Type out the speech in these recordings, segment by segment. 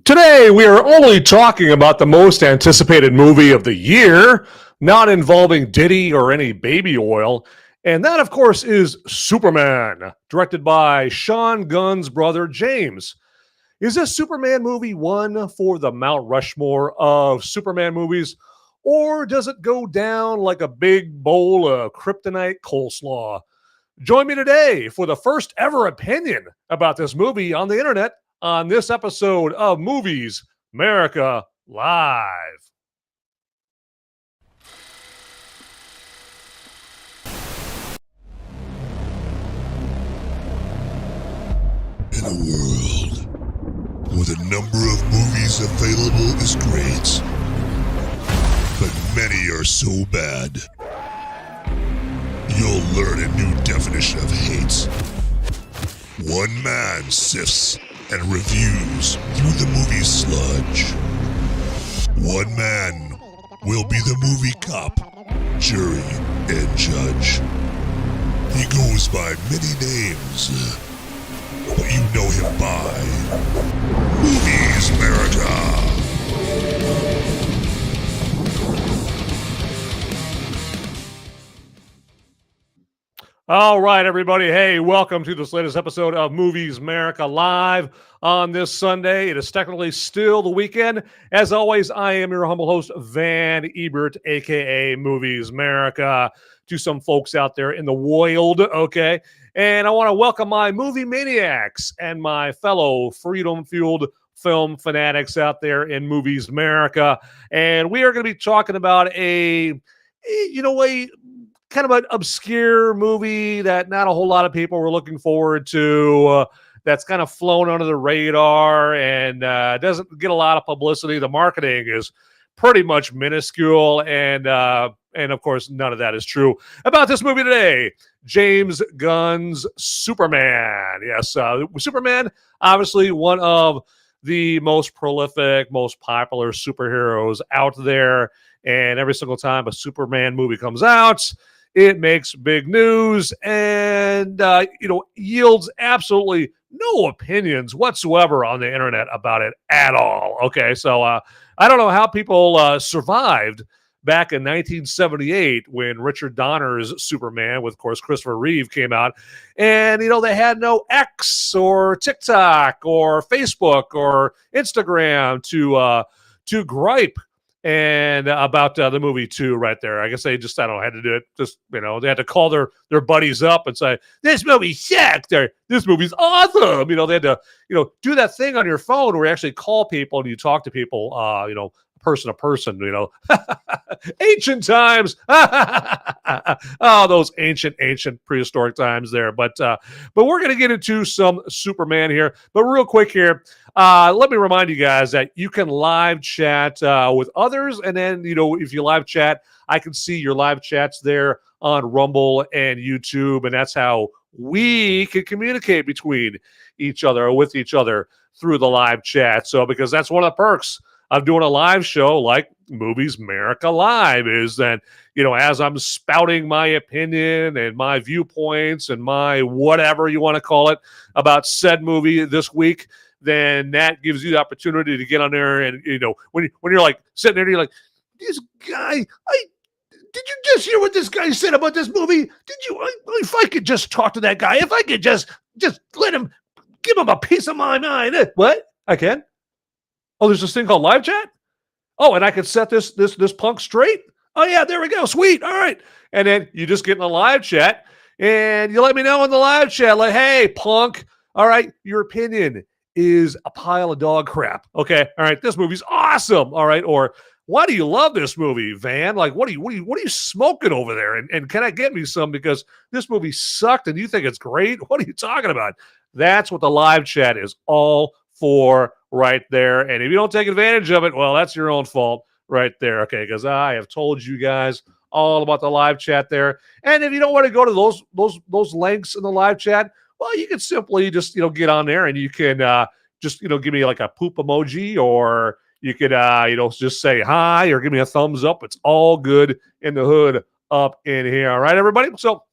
Today, we are only talking about the most anticipated movie of the year, not involving Diddy or any baby oil. And that, of course, is Superman, directed by Sean Gunn's brother, James. Is this Superman movie one for the Mount Rushmore of Superman movies, or does it go down like a big bowl of kryptonite coleslaw? Join me today for the first ever opinion about this movie on the internet on this episode of Movies Merica Live. In a world where the number of movies available is great, but many are so bad, you'll learn a new definition of hate. One man sifts and reviews through the movie sludge. One man will be the movie cop, jury, and judge. He goes by many names, but you know him by Movies Merica. All right, everybody. Hey, welcome to this latest episode of Movies Merica Live on this Sunday. It is technically still the weekend. As always, I am your humble host, Van Ebert, a.k.a. Movies Merica, to some folks out there in the world, okay? And I want to welcome my movie maniacs and my fellow freedom-fueled film fanatics out there in Movies Merica. And we are going to be talking about a kind of an obscure movie that not a whole lot of people were looking forward to, that's kind of flown under the radar and doesn't get a lot of publicity. The marketing is pretty much minuscule, and of course, none of that is true about this movie today, James Gunn's Superman. Yes, Superman, obviously one of the most prolific, most popular superheroes out there, and every single time a Superman movie comes out, it makes big news and, yields absolutely no opinions whatsoever on the internet about it at all. Okay, so I don't know how people survived back in 1978 when Richard Donner's Superman with, of course, Christopher Reeve came out. And, they had no X or TikTok or Facebook or Instagram to gripe and about the movie too, right there. I guess they just, I don't know, had to do it. Just, they had to call their buddies up and say, this movie sucked, or this movie's awesome. They had to, do that thing on your phone where you actually call people and you talk to people, person to person, ancient times. Oh, those ancient prehistoric times there. But we're going to get into some Superman here. But real quick here, let me remind you guys that you can live chat with others. And then, if you live chat, I can see your live chats there on Rumble and YouTube. And that's how we can communicate between each other or with each other through the live chat. So, because that's one of the perks of doing a live show like Movies Merica Live, is that, as I'm spouting my opinion and my viewpoints and my whatever you want to call it about said movie this week, then that gives you the opportunity to get on there and, when you're like sitting there, you're like, this guy, did you just hear what this guy said about this movie? Did you, if I could just talk to that guy, if I could just let him, give him a piece of my mind. What? I can? Oh, there's this thing called live chat? Oh, and I could set this punk straight? Oh, yeah, there we go. Sweet. All right. And then you just get in the live chat, and you let me know in the live chat, like, hey, punk, all right, your opinion is a pile of dog crap. Okay. All right. This movie's awesome. All right. Or why do you love this movie, Van? Like, what are you smoking over there? And can I get me some because this movie sucked and you think it's great? What are you talking about? That's what the live chat is all for right there. And if you don't take advantage of it, well, that's your own fault right there. Okay. Because I have told you guys all about the live chat there. And if you don't want to go to those links in the live chat, well, you can simply just, get on there and you can just, give me like a poop emoji, or you could, just say hi or give me a thumbs up. It's all good in the hood up in here. All right, everybody. So,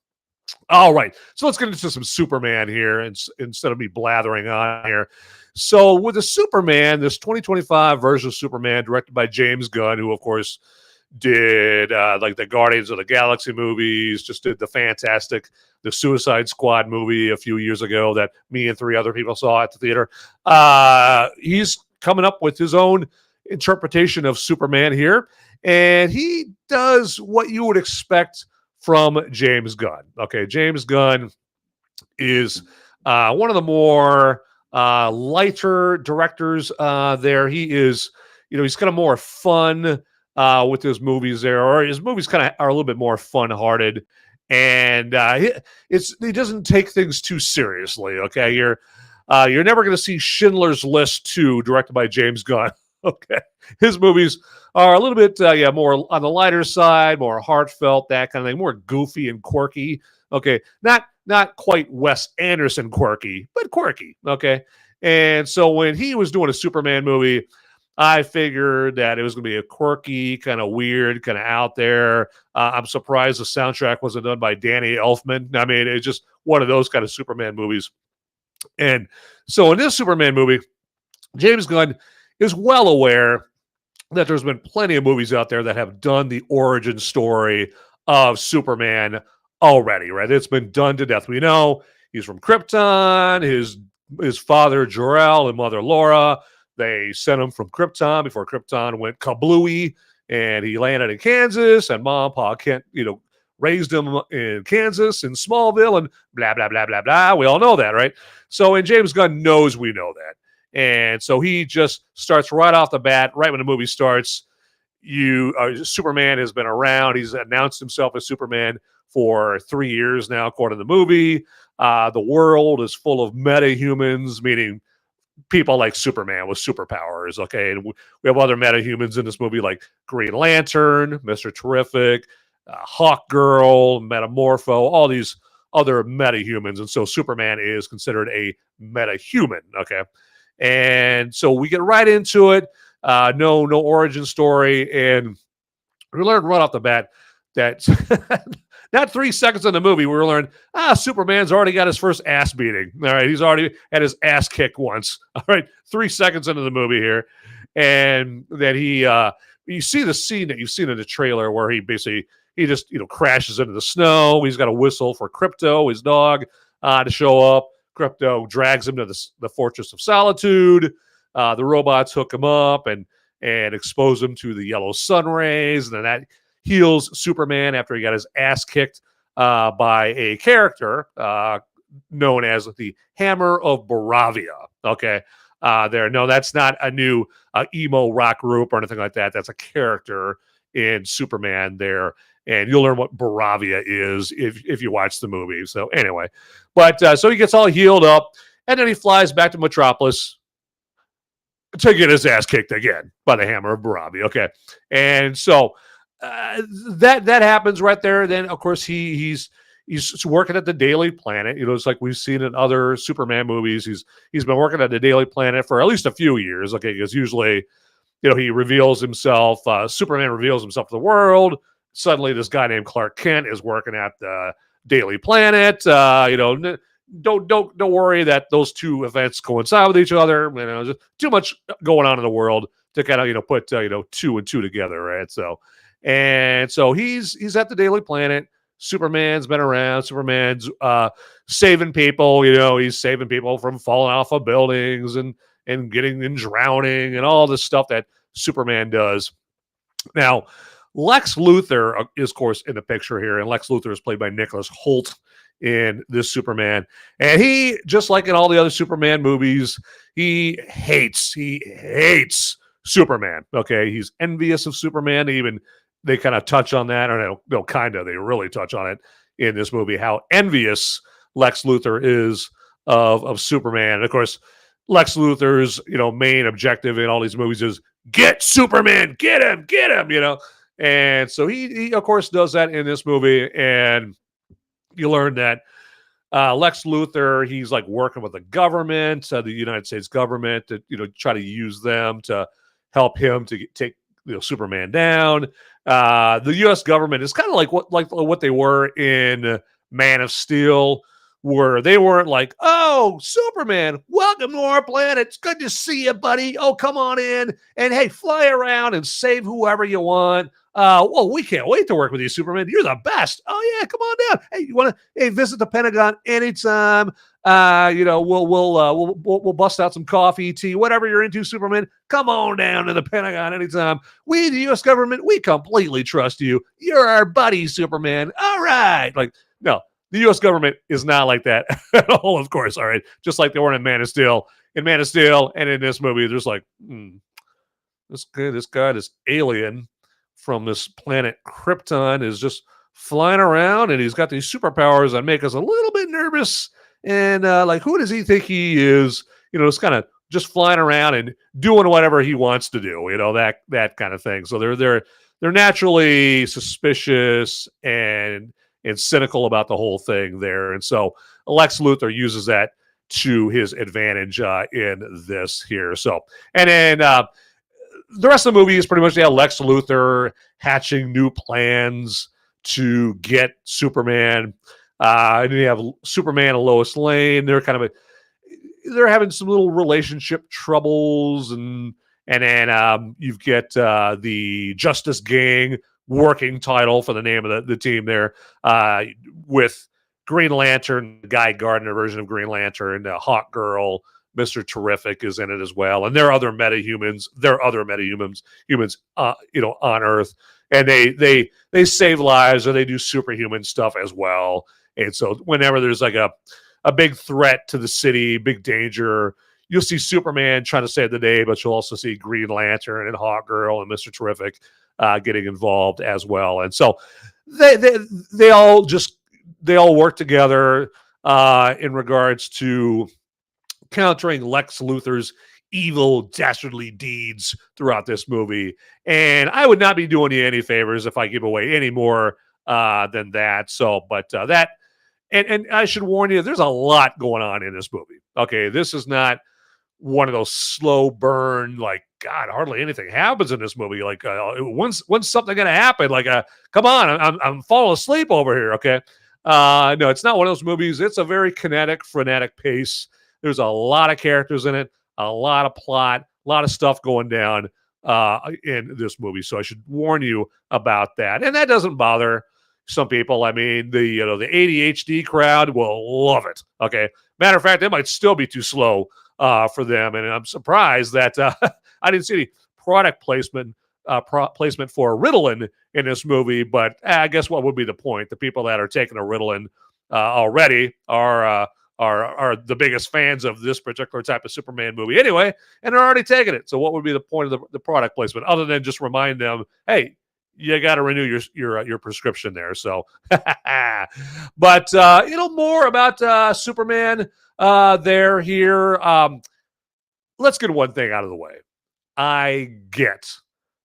all right. So let's get into some Superman here instead of me blathering on here. So with the Superman, this 2025 version of Superman, directed by James Gunn, who of course did like the Guardians of the Galaxy movies, just did the Suicide Squad movie a few years ago that me and 3 other people saw at the theater. He's coming up with his own interpretation of Superman here, and he does what you would expect from James Gunn. Okay, James Gunn is one of the more lighter directors there. He is, he's kind of more fun with his movies there, or his movies kind of are a little bit more fun-hearted, and he doesn't take things too seriously. Okay, you're never going to see Schindler's List 2 directed by James Gunn. Okay, his movies are a little bit more on the lighter side, more heartfelt, that kind of thing, more goofy and quirky. Okay, not quite Wes Anderson quirky, but quirky. Okay, and so when he was doing a Superman movie, I figured that it was going to be a quirky, kind of weird, kind of out there. I'm surprised the soundtrack wasn't done by Danny Elfman. I mean, it's just one of those kind of Superman movies. And so in this Superman movie, James Gunn is well aware that there's been plenty of movies out there that have done the origin story of Superman already, right? It's been done to death. We know he's from Krypton. His father, Jor-El, and mother, Laura, they sent him from Krypton before Krypton went kablooey, and he landed in Kansas, and Mom and Pa Kent, raised him in Kansas, in Smallville, and blah, blah, blah, blah, blah. We all know that, right? So, and James Gunn knows we know that. And so he just starts right off the bat, right when the movie starts. Superman has been around. He's announced himself as Superman for 3 years now, according to the movie. The world is full of meta-humans, meaning people like Superman with superpowers, okay? And we have other meta-humans in this movie like Green Lantern, Mr. Terrific, Hawk Girl, Metamorpho, all these other meta-humans. And so Superman is considered a meta-human, okay? And so we get right into it. No origin story. And we learned right off the bat that not 3 seconds in the movie, we learned, Superman's already got his first ass beating. All right, he's already had his ass kicked once. All right, 3 seconds into the movie here. And then you see the scene that you've seen in the trailer where he just, crashes into the snow. He's got a whistle for Krypto, his dog, to show up. Krypto drags him to the Fortress of Solitude. The robots hook him up and expose him to the yellow sun rays. And then that heals Superman after he got his ass kicked by a character known as the Hammer of Baravia. Okay. No, that's not a new emo rock group or anything like that. That's a character in Superman there. And you'll learn what Baravia is if you watch the movie. So anyway, but so he gets all healed up, and then he flies back to Metropolis to get his ass kicked again by the Hammer of Baravia. Okay, and so that happens right there. Then of course he's working at the Daily Planet. It's like we've seen in other Superman movies. He's been working at the Daily Planet for at least a few years. Okay, because usually he reveals himself. Superman reveals himself to the world. Suddenly, this guy named Clark Kent is working at the Daily Planet. Don't worry that those two events coincide with each other. Just too much going on in the world to kind of put 2 and 2 together, right? So he's at the Daily Planet. Superman's been around. Superman's saving people. He's saving people from falling off of buildings and getting and drowning and all this stuff that Superman does. Now, Lex Luthor is, of course, in the picture here, and Lex Luthor is played by Nicholas Hoult in this Superman. And he, just like in all the other Superman movies, he hates Superman. Okay, he's envious of Superman. They kind of touch on that, or no, kind of. They really touch on it in this movie, how envious Lex Luthor is of Superman. And of course, Lex Luthor's main objective in all these movies is get Superman, get him. And so he of course does that in this movie, and you learn that Lex Luthor, he's like working with the government, the United States government, to try to use them to help him to take Superman down. The U.S. government is kind of like what they were in Man of Steel, where they weren't like, oh, Superman, welcome to our planet. It's good to see you, buddy. Oh, come on in. And hey, fly around and save whoever you want. Well, we can't wait to work with you, Superman. You're the best. Oh, yeah, come on down. Hey, you want to visit the Pentagon anytime? We'll bust out some coffee, tea, whatever you're into, Superman. Come on down to the Pentagon anytime. We, the U.S. government, we completely trust you. You're our buddy, Superman. All right. Like, no, the U.S. government is not like that at all, of course. All right. Just like they were in Man of Steel. In Man of Steel and in this movie, there's like, this guy, this alien from this planet Krypton is just flying around, and he's got these superpowers that make us a little bit nervous. And like, who does he think he is? It's kind of just flying around and doing whatever he wants to do. That kind of thing. So they're naturally suspicious and cynical about the whole thing there. And so Lex Luthor uses that to his advantage in this here. So, and then the rest of the movie is pretty much Lex Luthor hatching new plans to get Superman. And then you have Superman and Lois Lane. They're they're having some little relationship troubles, and then you get the Justice Gang working title for the name of the team there, with Green Lantern, Guy Gardner version of Green Lantern, Hawk Girl, Mr. Terrific is in it as well, and there are other metahumans. Humans on Earth, and they save lives, or they do superhuman stuff as well. And so whenever there's like a big threat to the city, big danger, you'll see Superman trying to save the day, but you'll also see Green Lantern and Hawk Girl and Mr. Terrific getting involved as well. And so they all work together in regards to countering Lex Luthor's evil, dastardly deeds throughout this movie. And I would not be doing you any favors if I give away any more than that. So, but that, and I should warn you, there's a lot going on in this movie. Okay, this is not one of those slow burn, like, God, hardly anything happens in this movie. Like, when's something going to happen? Like, come on, I'm falling asleep over here. Okay, no, it's not one of those movies. It's a very kinetic, frenetic pace. There's a lot of characters in it, a lot of plot, a lot of stuff going down in this movie. So I should warn you about that. And that doesn't bother some people. I mean, the ADHD crowd will love it. Okay. Matter of fact, it might still be too slow for them. And I'm surprised that I didn't see any product placement for Ritalin in this movie. But I guess what would be the point? The people that are taking a Ritalin already are the biggest fans of this particular type of Superman movie anyway, and they're already taking it. So what would be the point of the product placement other than just remind them, hey, you got to renew your prescription there. So, but more about Superman here. Let's get one thing out of the way. I get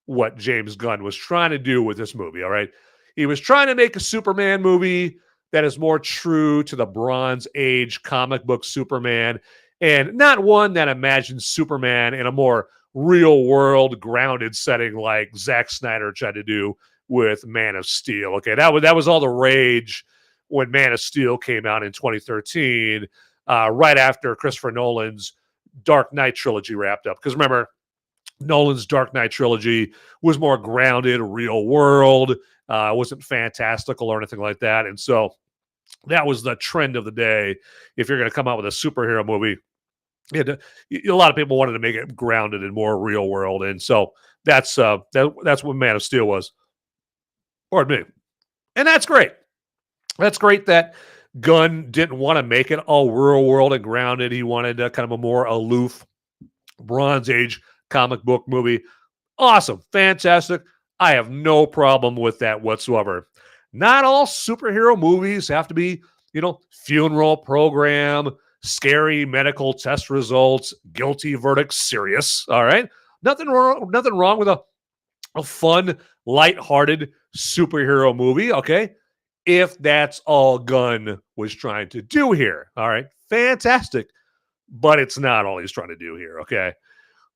what James Gunn was trying to do with this movie. All right, he was trying to make a Superman movie that is more true to the Bronze Age comic book Superman, and not one that imagines Superman in a more real-world, grounded setting like Zack Snyder tried to do with Man of Steel. Okay, that was all the rage when Man of Steel came out in 2013, right after Christopher Nolan's Dark Knight trilogy wrapped up. Because remember, Nolan's Dark Knight trilogy was more grounded, real world. Wasn't fantastical or anything like that. And so that was the trend of the day. If you're going to come out with a superhero movie, a lot of people wanted to make it grounded and more real world. And so that's what Man of Steel was. Pardon me. And that's great. That's great that Gunn didn't want to make it all real world and grounded. He wanted kind of a more aloof Bronze Age comic book movie. Awesome. Fantastic. I have no problem with that whatsoever. Not all superhero movies have to be, funeral program, scary medical test results, guilty verdicts, serious. All right. Nothing wrong with a fun, lighthearted superhero movie. Okay. If that's all Gunn was trying to do here. All right. Fantastic. But it's not all he's trying to do here. Okay.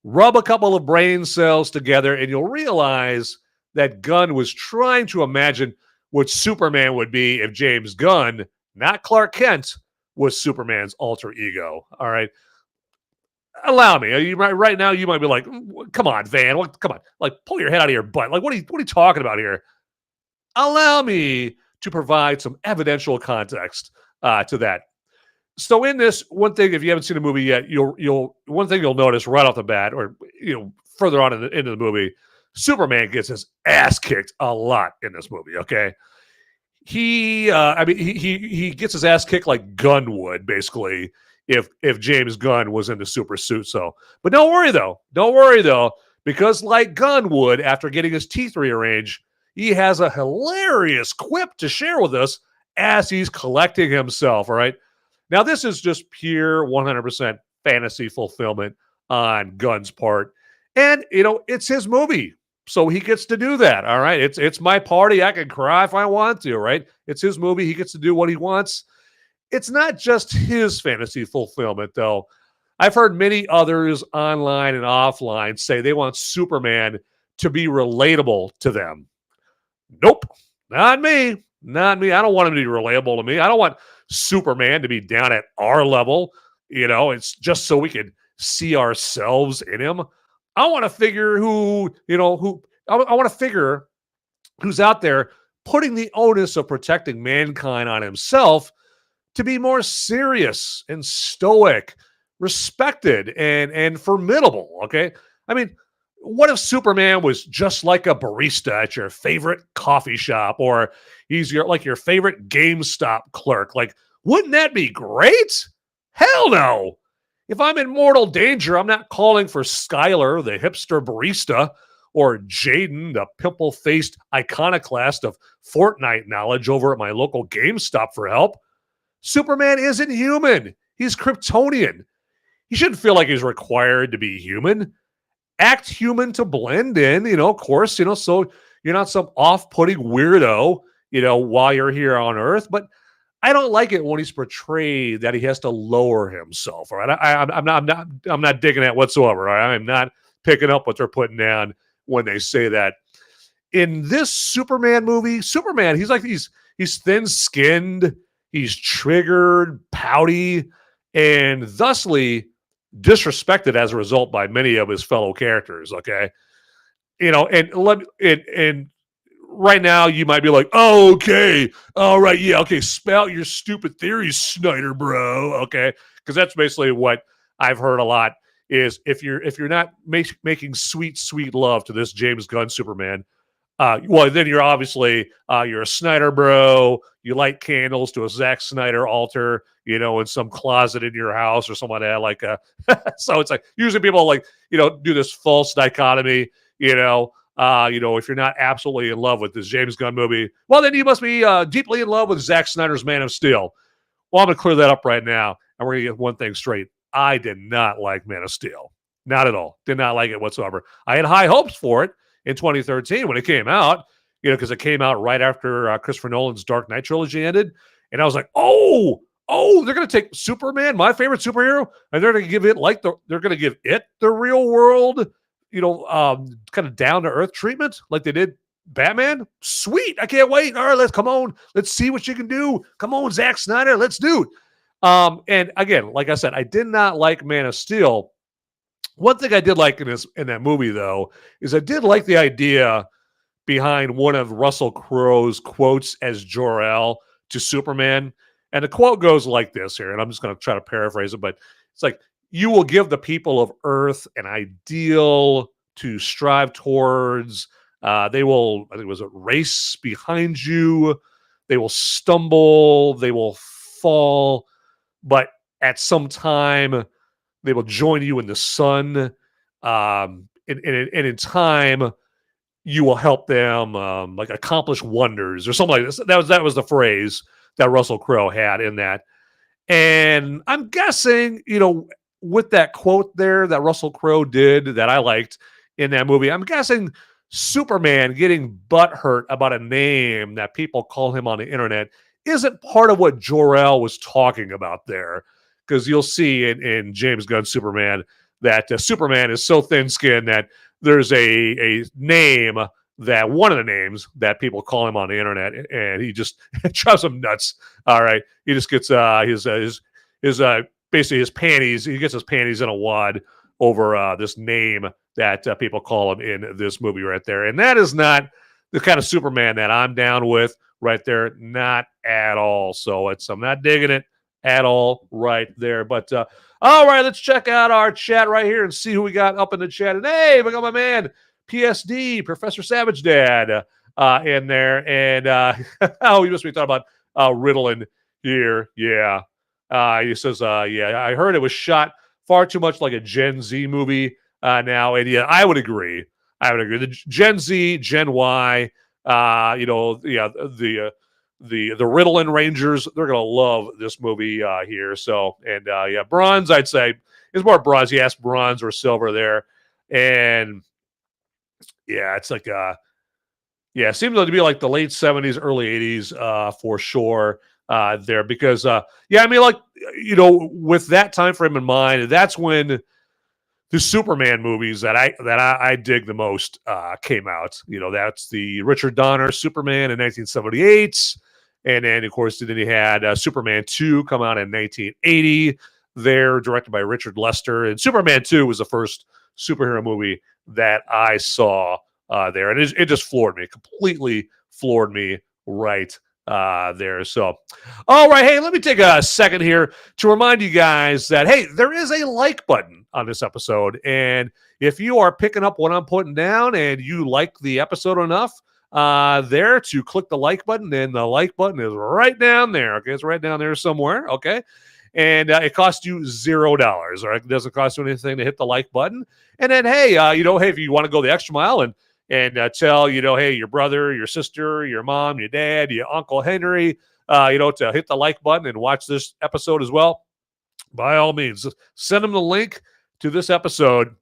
Rub a couple of brain cells together and you'll realize that Gunn was trying to imagine what Superman would be if James Gunn, not Clark Kent, was Superman's alter ego. All right. Allow me. Right now, you might be like, come on, Van. Come on. Like, pull your head out of your butt. Like, what are you talking about here? Allow me to provide some evidential context to that. So in this, one thing, if you haven't seen the movie yet, one thing you'll notice right off the bat, or further on into the movie, Superman gets his ass kicked a lot in this movie. Okay, he gets his ass kicked like Gunn would, basically, if James Gunn was in the super suit. So, but don't worry though, because like Gunn would, after getting his teeth rearranged, he has a hilarious quip to share with us as he's collecting himself. All right. Now, this is just pure 100% fantasy fulfillment on Gunn's part. And, it's his movie, so he gets to do that, all right? It's my party. I can cry if I want to, right? It's his movie. He gets to do what he wants. It's not just his fantasy fulfillment, though. I've heard many others online and offline say they want Superman to be relatable to them. Nope, not me. Not me. I don't want him to be relatable to me. I don't want Superman to be down at our level. It's just so we can see ourselves in him. I want to figure I want to figure who's out there putting the onus of protecting mankind on himself to be more serious and stoic, respected and formidable. Okay. I mean, what if Superman was just like a barista at your favorite coffee shop, or he's your favorite GameStop clerk? Like, wouldn't that be great? Hell no. If I'm in mortal danger, I'm not calling for Skyler, the hipster barista, or Jaden, the pimple-faced iconoclast of Fortnite knowledge over at my local GameStop for help. Superman isn't human. He's Kryptonian. He shouldn't feel like he's required to be human. Act human to blend in, of course, so you're not some off-putting weirdo, while you're here on Earth. But I don't like it when he's portrayed that he has to lower himself. All right, I'm not digging that whatsoever. All right? I'm not picking up what they're putting down when they say that. In this Superman movie, Superman, he's thin-skinned, he's triggered, pouty, and thusly disrespected as a result by many of his fellow characters. Okay, and right now you might be like, oh, okay, all right, yeah, okay, spout your stupid theories, Snyder bro. Okay, because that's basically what I've heard a lot is if you're not making sweet love to this James Gunn Superman, well, then you're obviously you're a Snyder bro. You light candles to a Zack Snyder altar, in some closet in your house or something like that. So it's like usually people do this false dichotomy. If you're not absolutely in love with this James Gunn movie, well, then you must be deeply in love with Zack Snyder's Man of Steel. Well, I'm gonna clear that up right now, and we're gonna get one thing straight. I did not like Man of Steel, not at all. Did not like it whatsoever. I had high hopes for it in 2013 when it came out, because it came out right after Christopher Nolan's Dark Knight trilogy ended. And I was like, oh, they're going to take Superman, my favorite superhero, and they're going to give it the real world, kind of down to earth treatment like they did Batman. Sweet. I can't wait. All right, let's see what you can do. Come on, Zack Snyder. Let's do it. And again, like I said, I did not like Man of Steel. One thing I did like in that movie, though, is I did like the idea behind one of Russell Crowe's quotes as Jor-El to Superman. And the quote goes like this here, and I'm just going to try to paraphrase it, but it's like, you will give the people of Earth an ideal to strive towards. They will, I think it was a race behind you. They will stumble. They will fall. But at some time, they will join you in the sun. And in time, you will help them accomplish wonders or something like this. That was the phrase that Russell Crowe had in that. And I'm guessing, with that quote there that Russell Crowe did that I liked in that movie, I'm guessing Superman getting butthurt about a name that people call him on the internet isn't part of what Jor-El was talking about there. Because you'll see in James Gunn's Superman that Superman is so thin-skinned that there's a name that one of the names that people call him on the internet, and he just drives him nuts. All right, he just gets his basically his panties. He gets his panties in a wad over this name that people call him in this movie right there, and that is not the kind of Superman that I'm down with right there, not at all. So I'm not digging it at all right there. But all right, let's check out our chat right here and see who we got up in the chat. And hey, we got my man PSD, Professor Savage Dad, in there. And oh, he must be talking about Ritalin here. Yeah. He says, yeah, I heard it was shot far too much like a Gen Z movie now. And yeah, I would agree. The Gen Z, Gen Y, the Ritalin Rangers, they're going to love this movie here. So, and yeah, bronze, I'd say, is more bronze. He asked bronze or silver there. And yeah, it's like, yeah, it seems to be like the late 70s, early 80s for sure there. Because, yeah, I mean, like, with that time frame in mind, that's when the Superman movies that I dig the most came out. That's the Richard Donner Superman in 1978. And then, of course, then he had Superman 2 come out in 1980. There, directed by Richard Lester. And Superman 2 was the first superhero movie that I saw there. And it just floored me, completely floored me right there. So, all right. Hey, let me take a second here to remind you guys that, hey, there is a like button on this episode. And if you are picking up what I'm putting down and you like the episode enough, there to click the like button, and the like button is right down there. Okay, it's right down there somewhere. Okay, and it costs you $0. All right, it doesn't cost you anything to hit the like button. And then, hey, hey, if you want to go the extra mile and tell hey, your brother, your sister, your mom, your dad, your Uncle Henry, to hit the like button and watch this episode as well, by all means, send them the link to this episode,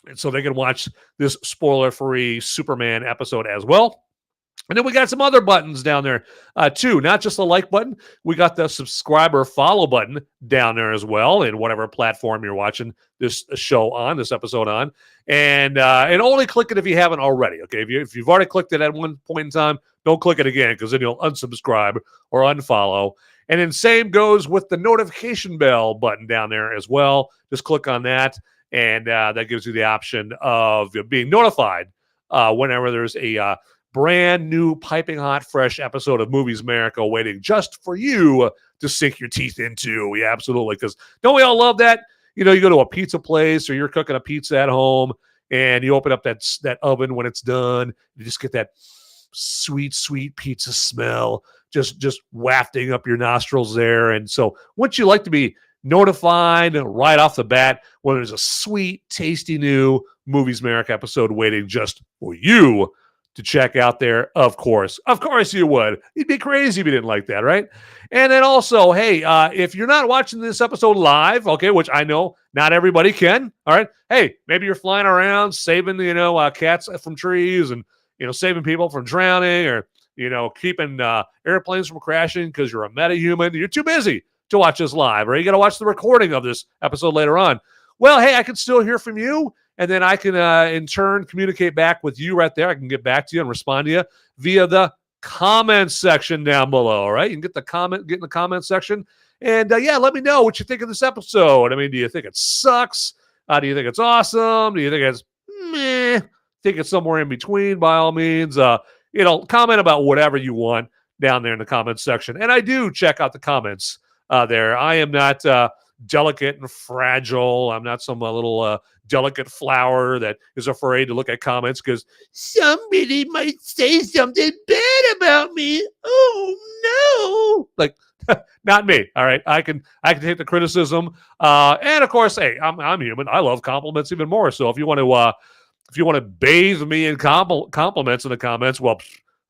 and so they can watch this spoiler-free Superman episode as well. And then we got some other buttons down there, too. Not just the like button. We got the subscribe or follow button down there as well in whatever platform you're watching this show on, this episode on. And only click it if you haven't already, okay? If you've already clicked it at one point in time, don't click it again, because then you'll unsubscribe or unfollow. And then same goes with the notification bell button down there as well. Just click on that. And that gives you the option of being notified whenever there's a brand new, piping hot, fresh episode of Movies Merica waiting just for you to sink your teeth into. Yeah, absolutely. Because don't we all love that? You go to a pizza place or you're cooking a pizza at home and you open up that oven when it's done. You just get that sweet, sweet pizza smell just wafting up your nostrils there. And so wouldn't you like to be notified right off the bat when there's a sweet, tasty new Movies Merica episode waiting just for you to check out there? Of course you would. You'd be crazy if you didn't like that, right? And then also, hey, if you're not watching this episode live, okay, which I know not everybody can, all right? Hey, maybe you're flying around saving, cats from trees and, saving people from drowning or, keeping airplanes from crashing because you're a metahuman. You're too busy to watch this live, or you got to watch the recording of this episode later on. Well, hey, I can still hear from you, and then I can, in turn, communicate back with you right there. I can get back to you and respond to you via the comments section down below, all right? You can get in the comment section, and, yeah, let me know what you think of this episode. I mean, do you think it sucks? Do you think it's awesome? Do you think it's meh? Think it's somewhere in between, by all means. Comment about whatever you want down there in the comments section. And I do check out the comments there. I am not delicate and fragile. I'm not some little delicate flower that is afraid to look at comments because somebody might say something bad about me. Oh no! Like, not me. All right, I can take the criticism. And of course, hey, I'm human. I love compliments even more. So if you want to bathe me in compliments in the comments, well,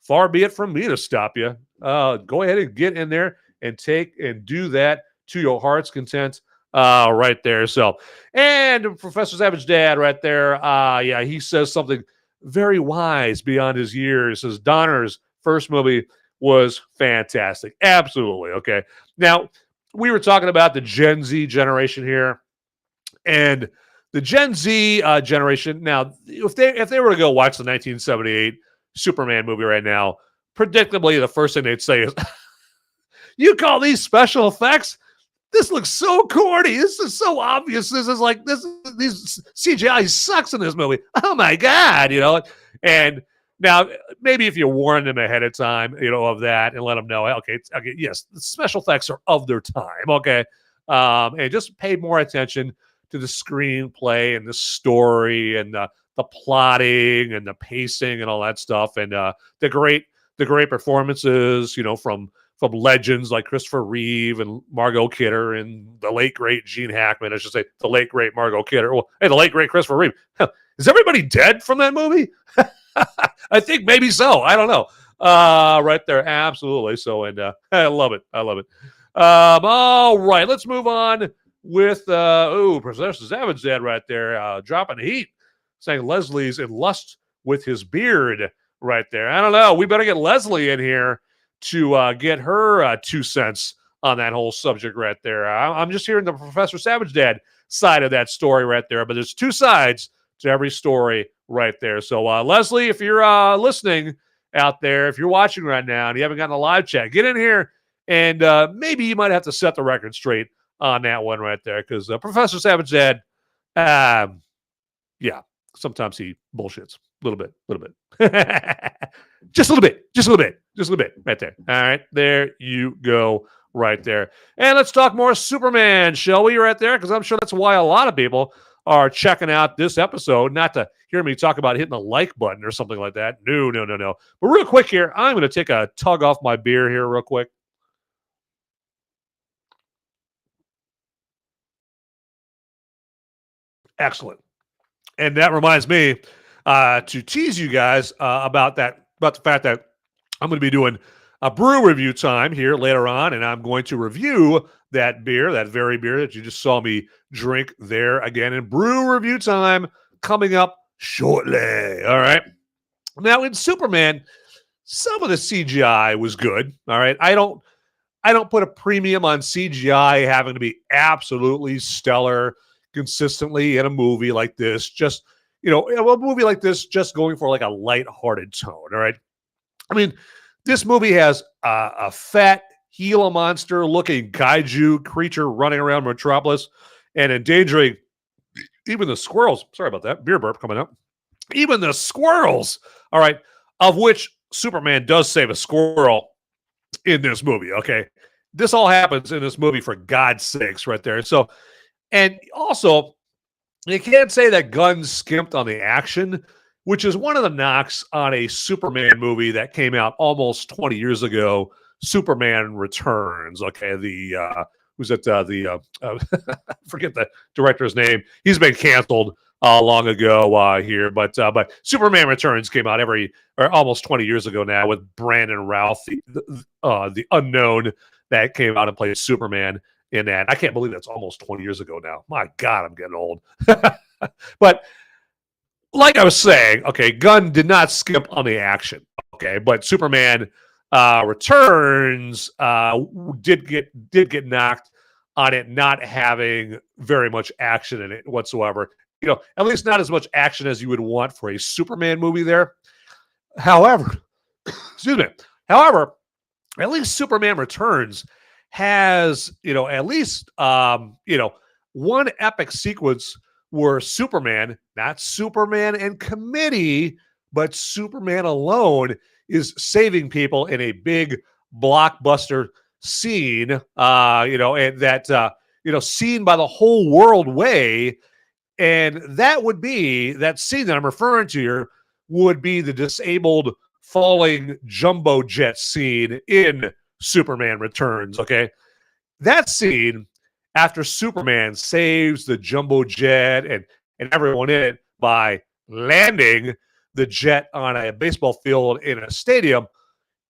far be it from me to stop you. Go ahead and get in there and take and do that to your heart's content right there. So, and Professor Savage Dad right there, yeah, he says something very wise beyond his years. He says Donner's first movie was fantastic. Absolutely. Okay. Now, we were talking about the Gen Z generation here, and the Gen Z generation. Now, if they were to go watch the 1978 Superman movie right now, predictably the first thing they'd say is, "You call these special effects? This looks so corny. This is so obvious. This CGI sucks in this movie. Oh my god, And now maybe if you warn them ahead of time, of that, and let them know, okay, yes, the special effects are of their time, okay, and just pay more attention to the screenplay and the story and the plotting and the pacing and all that stuff, and the great performances, from legends like Christopher Reeve and Margot Kidder and the late, great Gene Hackman. I should say the late, great Margot Kidder. Well, hey, the late, great Christopher Reeve. Is everybody dead from that movie? I think maybe so. I don't know. Right there. Absolutely. So, and I love it. All right. Let's move on with, Professor Savage Dad right there, dropping the heat, saying Leslie's in lust with his beard right there. I don't know. We better get Leslie in here to get her 2 cents on that whole subject right there. I'm just hearing the Professor Savage Dad side of that story right there, but there's 2 sides to every story right there. So, Leslie, if you're listening out there, if you're watching right now and you haven't gotten a live chat, get in here, and maybe you might have to set the record straight on that one right there, because Professor Savage Dad, yeah, sometimes he bullshits. A little bit. Just a little bit right there. All right, there you go right there. And let's talk more Superman, shall we, right there? Because I'm sure that's why a lot of people are checking out this episode, not to hear me talk about hitting the like button or something like that. No. But real quick here, I'm going to take a tug off my beer here real quick. Excellent. And that reminds me to tease you guys about the fact that I'm going to be doing a brew review time here later on, and I'm going to review that beer, that very beer that you just saw me drink there again, in brew review time coming up shortly. All right. Now, in Superman, some of the CGI was good. All right. I don't put a premium on CGI having to be absolutely stellar consistently in a movie like this. Just, a movie like this, just going for like a lighthearted tone. All right. I mean, this movie has a fat Gila monster looking kaiju creature running around Metropolis and endangering even the squirrels. Sorry about that. Beer burp coming up. Even the squirrels. All right. Of which Superman does save a squirrel in this movie. Okay. This all happens in this movie, for God's sakes, right there. So, and also, you can't say that Gunn skimped on the action, which is one of the knocks on a Superman movie that came out almost 20 years ago, Superman Returns. Okay, who's it? Forget the director's name. He's been canceled long ago here, but Superman Returns came out almost 20 years ago now, with Brandon Routh, the unknown, that came out and played Superman in that. I can't believe that's almost 20 years ago now. My God, I'm getting old. But like I was saying, okay, Gunn did not skip on the action. Okay, but Superman Returns did get knocked on it not having very much action in it whatsoever. At least not as much action as you would want for a Superman movie there. However, at least Superman Returns has, at least, one epic sequence where Superman, not Superman and committee, but Superman alone, is saving people in a big blockbuster scene, and that, seen by the whole world way. And that scene that I'm referring to here would be the disabled falling jumbo jet scene in Superman Returns. Okay. That scene, after Superman saves the jumbo jet and everyone in it by landing the jet on a baseball field in a stadium,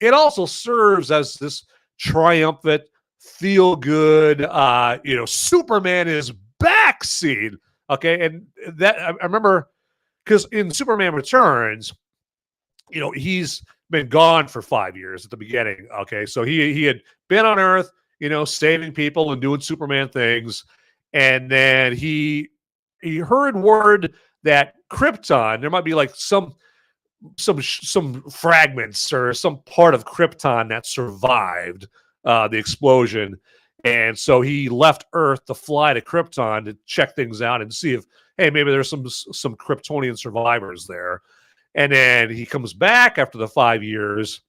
it also serves as this triumphant, feel good, Superman is back scene. Okay. And that I remember, because in Superman Returns, he's been gone for 5 years at the beginning. Okay. So he had been on Earth, saving people and doing Superman things. And then he he heard word that Krypton, there might be like some fragments or some part of Krypton that survived the explosion. And so he left Earth to fly to Krypton to check things out and see if, hey, maybe there's some Kryptonian survivors there. And then he comes back after the 5 years.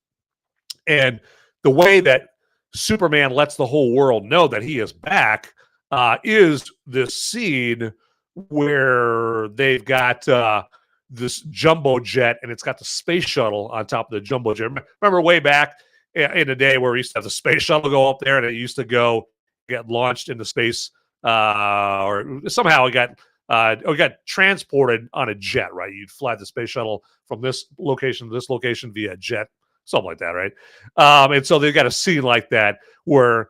And the way that Superman lets the whole world know that he is back is this scene where they've got this jumbo jet, and it's got the space shuttle on top of the jumbo jet. Remember way back in the day where we used to have the space shuttle go up there, and it used to get launched into space, or somehow it got transported on a jet, right? You'd fly the space shuttle from this location to this location via jet, something like that, right? And so they've got a scene like that where,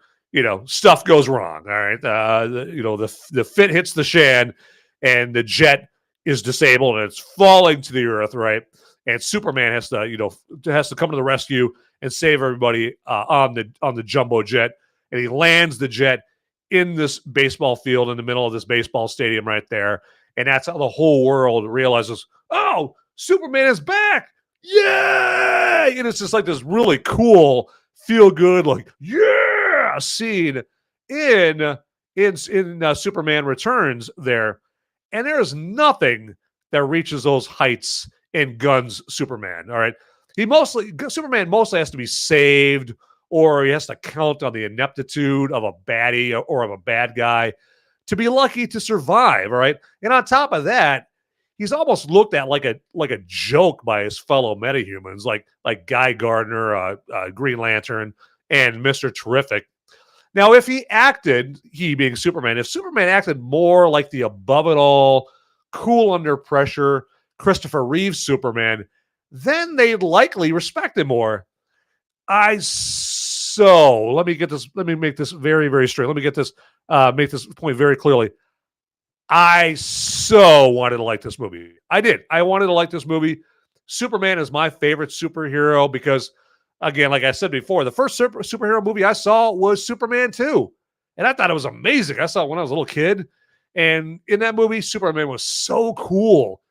stuff goes wrong, all right? The fit hits the shan, and the jet is disabled, and it's falling to the earth, right? And Superman has to come to the rescue and save everybody on the jumbo jet. And he lands the jet in this baseball field in the middle of this baseball stadium right there. And that's how the whole world realizes, oh, Superman is back. Yay! And it's just like this really cool, feel good, like, yeah, scene in Superman Returns there. And there is nothing that reaches those heights in Gunn's Superman. All right. Superman mostly has to be saved, or he has to count on the ineptitude of a baddie or of a bad guy to be lucky to survive. All right. And on top of that, he's almost looked at like a joke by his fellow metahumans, like Guy Gardner, Green Lantern, and Mr. Terrific. Now, if he being Superman, if Superman acted more like the above it all, cool under pressure, Christopher Reeve Superman, then they'd likely respect him more. Let me make this very, very straight. Let me make this point very clearly. I so wanted to like this movie. I did. I wanted to like this movie. Superman is my favorite superhero because, again, like I said before, the first superhero movie I saw was Superman 2. And I thought it was amazing. I saw it when I was a little kid. And in that movie, Superman was so cool.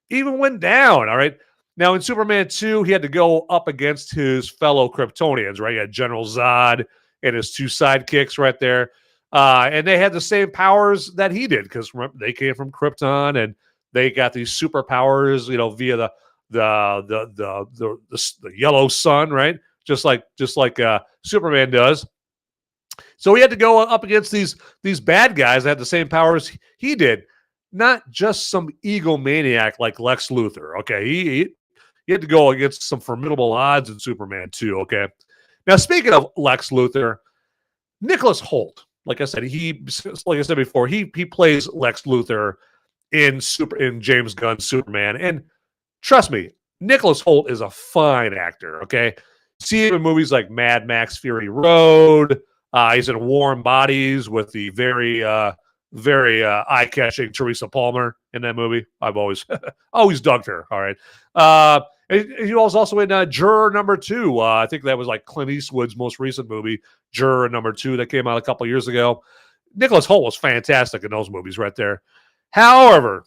Even went down, all right? Now, in Superman 2, he had to go up against his fellow Kryptonians, right? He had General Zod and his two sidekicks right there. And they had the same powers that he did because they came from Krypton and they got these superpowers, via the yellow sun, right? Just like Superman does. So he had to go up against these bad guys that had the same powers he did, not just some egomaniac like Lex Luthor. Okay, he had to go against some formidable odds in Superman 2. Okay, now speaking of Lex Luthor, Nicholas Hoult, like I said before, he plays Lex Luthor in James Gunn's Superman, and trust me, Nicholas Hoult is a fine actor. Okay, see him in movies like Mad Max: Fury Road. He's in Warm Bodies with the very eye-catching Teresa Palmer in that movie. I've always dug her. All right. He was also in Juror Number 2. I think that was like Clint Eastwood's most recent movie, Juror Number 2, that came out a couple years ago. Nicholas Hoult was fantastic in those movies right there. However,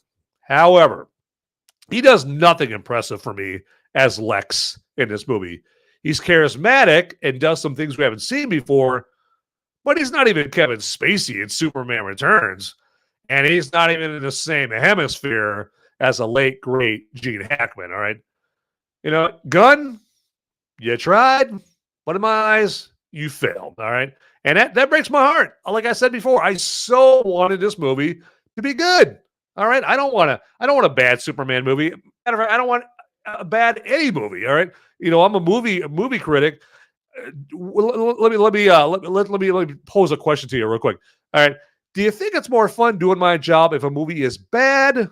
he does nothing impressive for me as Lex in this movie. He's charismatic and does some things we haven't seen before, but he's not even Kevin Spacey in Superman Returns. And he's not even in the same hemisphere as a late, great Gene Hackman, all right? Gunn, you tried, but in my eyes, you failed, all right? And that breaks my heart. Like I said before, I so wanted this movie to be good, all right? I don't want a bad Superman movie. Matter of fact, I don't want a bad any movie, all right? I'm a movie critic. Let me pose a question to you real quick. All right. Do you think it's more fun doing my job if a movie is bad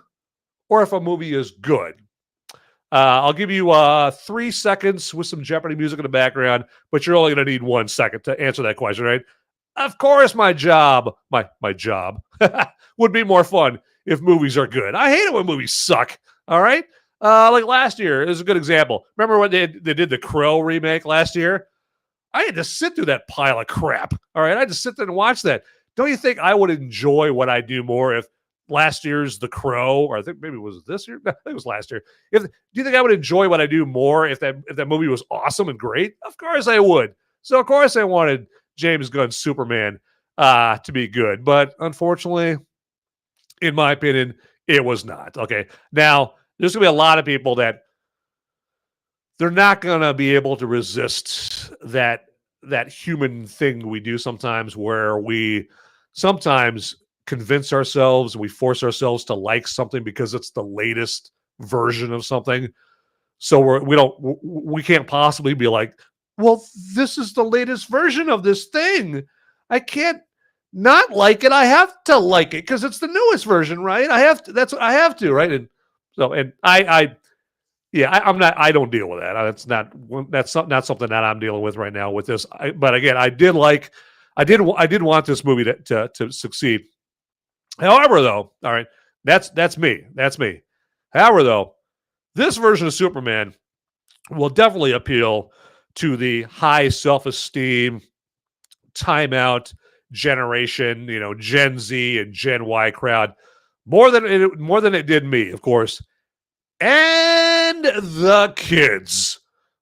or if a movie is good? I'll give you 3 seconds with some Jeopardy music in the background, but you're only going to need 1 second to answer that question, right? Of course, my job would be more fun if movies are good. I hate it when movies suck. All right. Like last year is a good example. Remember when they did the Crow remake last year? I had to sit through that pile of crap. All right. I had to sit there and watch that. Don't you think I would enjoy what I do more if last year's The Crow, or I think maybe it was this year. No, I think it was last year. Do you think I would enjoy what I do more if that movie was awesome and great? Of course I would. So of course I wanted James Gunn's Superman to be good, but unfortunately, in my opinion, it was not. Okay, now there's gonna be a lot of people that they're not gonna be able to resist that human thing we do sometimes, where we sometimes convince ourselves, we force ourselves to like something because it's the latest version of something. So we can't possibly be like, well, this is the latest version of this thing. I can't not like it. I have to like it because it's the newest version, right? I have to. I have to, right? And so, and I don't deal with that. That's not something that I'm dealing with right now with this. But again, I did want this movie to succeed. However, though, all right, that's me. However, though, this version of Superman will definitely appeal to the high self-esteem, timeout generation, Gen Z and Gen Y crowd more than it did me, of course. And the kids.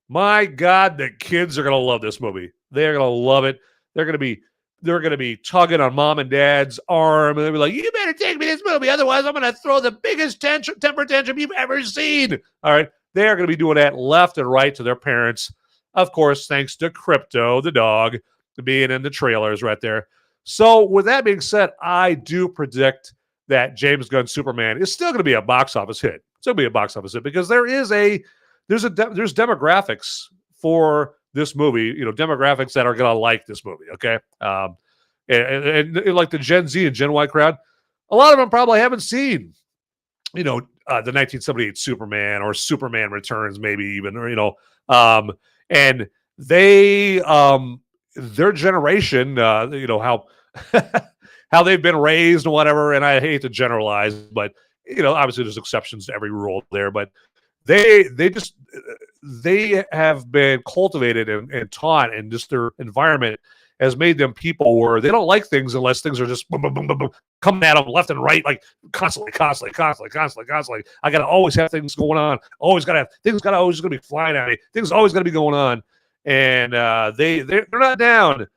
My God, the kids are going to love this movie. They're going to love it. They're going to be tugging on mom and dad's arm, and they'll be like, you better take me this movie, otherwise I'm going to throw the biggest temper tantrum you've ever seen. All right. They are going to be doing that left and right to their parents. Of course, thanks to Krypto, the dog, being in the trailers right there. So with that being said, I do predict that James Gunn's Superman is still going to be a box office hit. It's going to be a box office hit because there's demographics for this movie, demographics that are going to like this movie. Okay. And like the Gen Z and Gen Y crowd, a lot of them probably haven't seen, the 1978 Superman or Superman Returns, maybe even, and they, their generation, how how they've been raised and whatever. And I hate to generalize, but obviously there's exceptions to every rule there, but they have been cultivated and taught, and just their environment has made them people where they don't like things unless things are just boom, boom, boom, boom, boom, coming at them left and right, like constantly. I got to always have things going on. Always got to have things. Always going to be flying at me. Things always going to be going on, and they're not down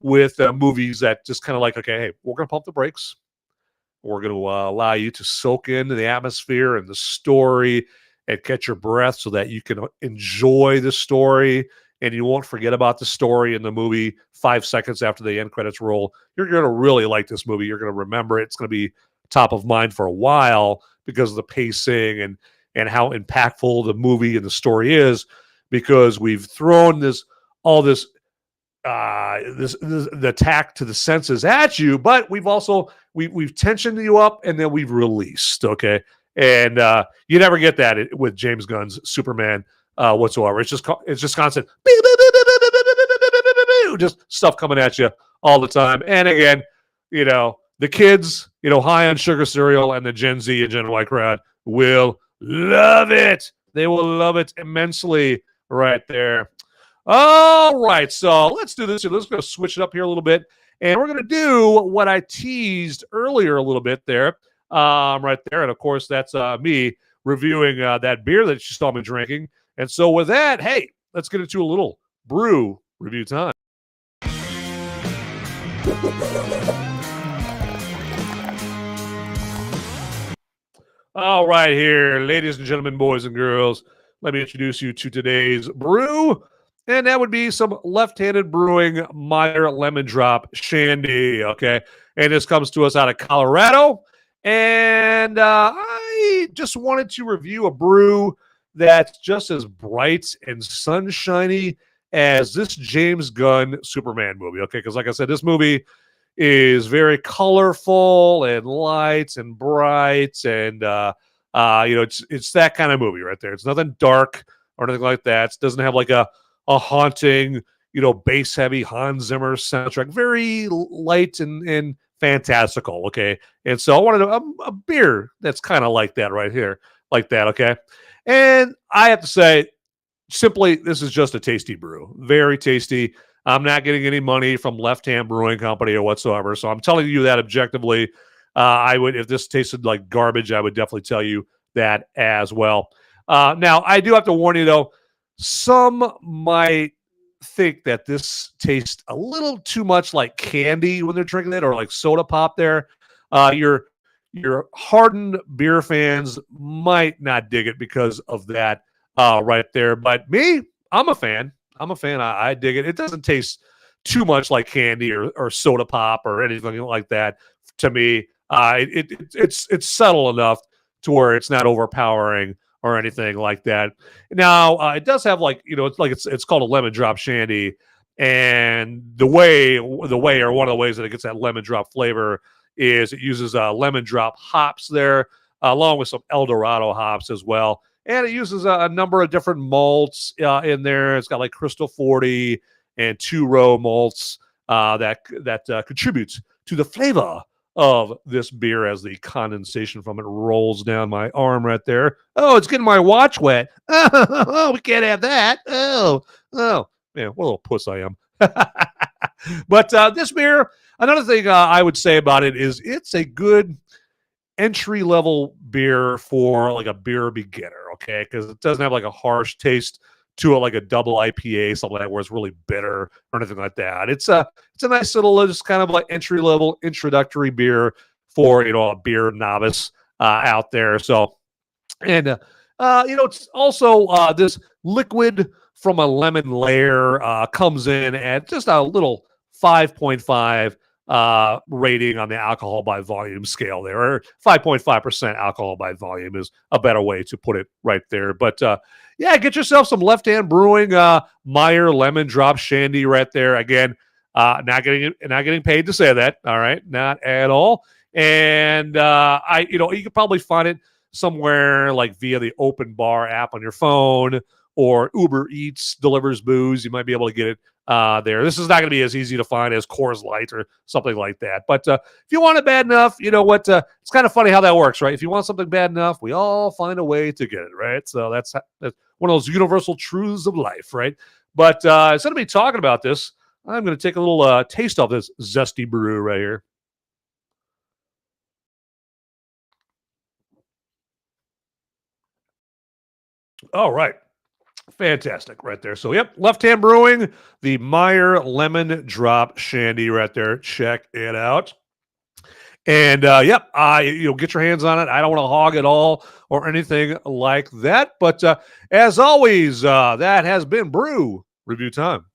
with movies that just kind of like, okay, hey, we're going to pump the brakes. We're going to allow you to soak into the atmosphere and the story and catch your breath so that you can enjoy the story and you won't forget about the story in the movie 5 seconds after the end credits roll. You're going to really like this movie. You're going to remember it. It's going to be top of mind for a while because of the pacing and how impactful the movie and the story is, because we've thrown the attack to the senses at you, but we've also we've tensioned you up and then we've released. Okay. And you never get that with James Gunn's Superman whatsoever. It's just constant, just stuff coming at you all the time. And again, the kids, high on sugar cereal, and the Gen Z and Gen Y crowd will love it. They will love it immensely right there. All right, so let's do this. Let's go switch it up here a little bit, and we're going to do what I teased earlier a little bit there, right there. And of course, that's me reviewing that beer that you saw me drinking. And so with that, hey, let's get into a little brew review time. All right, here, ladies and gentlemen, boys and girls, let me introduce you to today's brew. And that would be some Left-Handed Brewing Meyer Lemon Drop Shandy, okay? And this comes to us out of Colorado. And I just wanted to review a brew that's just as bright and sunshiny as this James Gunn Superman movie, okay? Because like I said, this movie is very colorful and light and bright. And, it's that kind of movie right there. It's nothing dark or anything like that. It doesn't have like a haunting, bass heavy Hans Zimmer soundtrack. Very light and fantastical, okay? And so I wanted a beer that's kind of like that right here, like that, okay? And I have to say, simply, this is just a tasty brew. Very tasty. I'm not getting any money from Left Hand Brewing Company or whatsoever, so I'm telling you that objectively. I would, if this tasted like garbage, I would definitely tell you that as well. Now, I do have to warn you, though, some might think that this tastes a little too much like candy when they're drinking it, or like soda pop there. Your hardened beer fans might not dig it because of that right there. But me, I'm a fan. I dig it. It doesn't taste too much like candy or soda pop or anything like that to me. It's subtle enough to where it's not overpowering or anything like that. Now, it does have it's called a lemon drop shandy, and the way or one of the ways that it gets that lemon drop flavor is it uses lemon drop hops there, along with some El Dorado hops as well. And it uses a number of different malts in there. It's got like Crystal 40 and 2-row malts that contributes to the flavor of this beer as the condensation from it rolls down my arm right there. Oh, it's getting my watch wet. Oh, we can't have that. Oh, man, what a little puss I am. But this beer, another thing I would say about it is it's a good entry-level beer for like a beer beginner, okay? Because it doesn't have like a harsh taste to it like a double IPA, something like that, where it's really bitter or anything like that. It's a nice little, just kind of like entry-level introductory beer for, a beer novice out there. So, and, it's also this liquid from a lemon layer comes in at just a little 5.5 rating on the alcohol by volume scale there, or 5.5% alcohol by volume is a better way to put it right there. But yeah, get yourself some Left Hand Brewing Meyer Lemon Drop Shandy right there. Again, not getting paid to say that. All right, not at all. And you could probably find it somewhere like via the Open Bar app on your phone, or Uber Eats delivers booze. You might be able to get it there. This is not going to be as easy to find as Coors Light or something like that. But if you want it bad enough, you know what? It's kind of funny how that works, right? If you want something bad enough, we all find a way to get it, right? So that's one of those universal truths of life, right? But instead of me talking about this, I'm going to take a little taste of this zesty brew right here. All right. Fantastic right there. So, yep, Left Hand Brewing, the Meyer Lemon Drop Shandy right there. Check it out. And, yep, get your hands on it. I don't want to hog it all or anything like that. But as always, that has been Brew Review Time.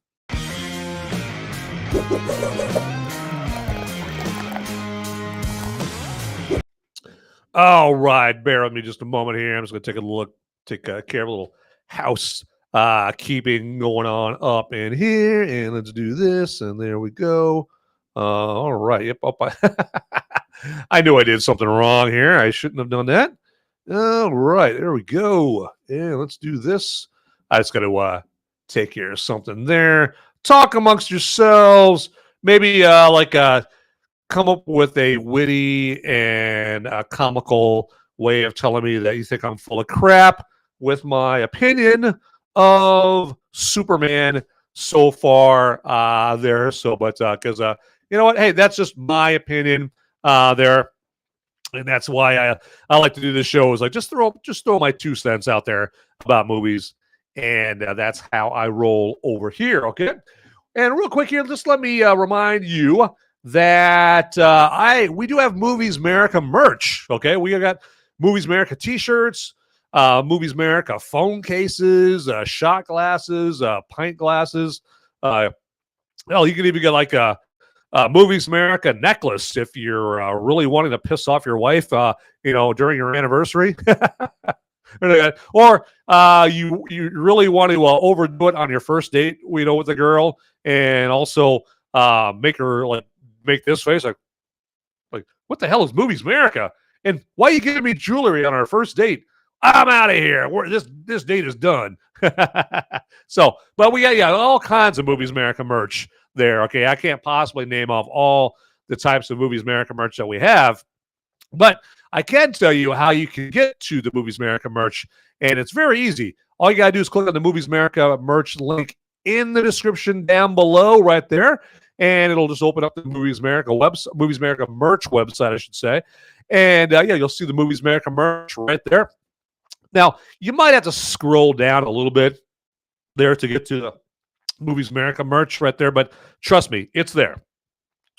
All right, bear with me just a moment here. I'm just going to take care of a little house keeping going on up in here, and let's do this, and there we go. All right, yep. I knew I did something wrong here. I shouldn't have done that. All right, there we go. And let's do this. I just got to take care of something there. Talk amongst yourselves. Maybe come up with a witty and comical way of telling me that you think I'm full of crap with my opinion of Superman so far there. So, but because you know what? Hey, that's just my opinion there, and that's why I like to do this show. Is like just throw my 2 cents out there about movies, and that's how I roll over here. Okay, and real quick here, just let me remind you that we do have Movies Merica merch. Okay, we got Movies Merica t-shirts. Movies Merica phone cases, shot glasses, pint glasses. You can even get like a Movies Merica necklace if you're really wanting to piss off your wife, during your anniversary. Or you really want to overdo it on your first date, with the girl, and also make her make this face like what the hell is Movies Merica? And why are you giving me jewelry on our first date? I'm out of here. This date is done. So, but we got all kinds of Movies Merica merch there. Okay, I can't possibly name off all the types of Movies Merica merch that we have, but I can tell you how you can get to the Movies Merica merch, and it's very easy. All you gotta do is click on the Movies Merica merch link in the description down below, right there, and it'll just open up the Movies Merica website, Movies Merica merch website, I should say. And you'll see the Movies Merica merch right there. Now, you might have to scroll down a little bit there to get to the Movies Merica merch right there, but trust me, it's there.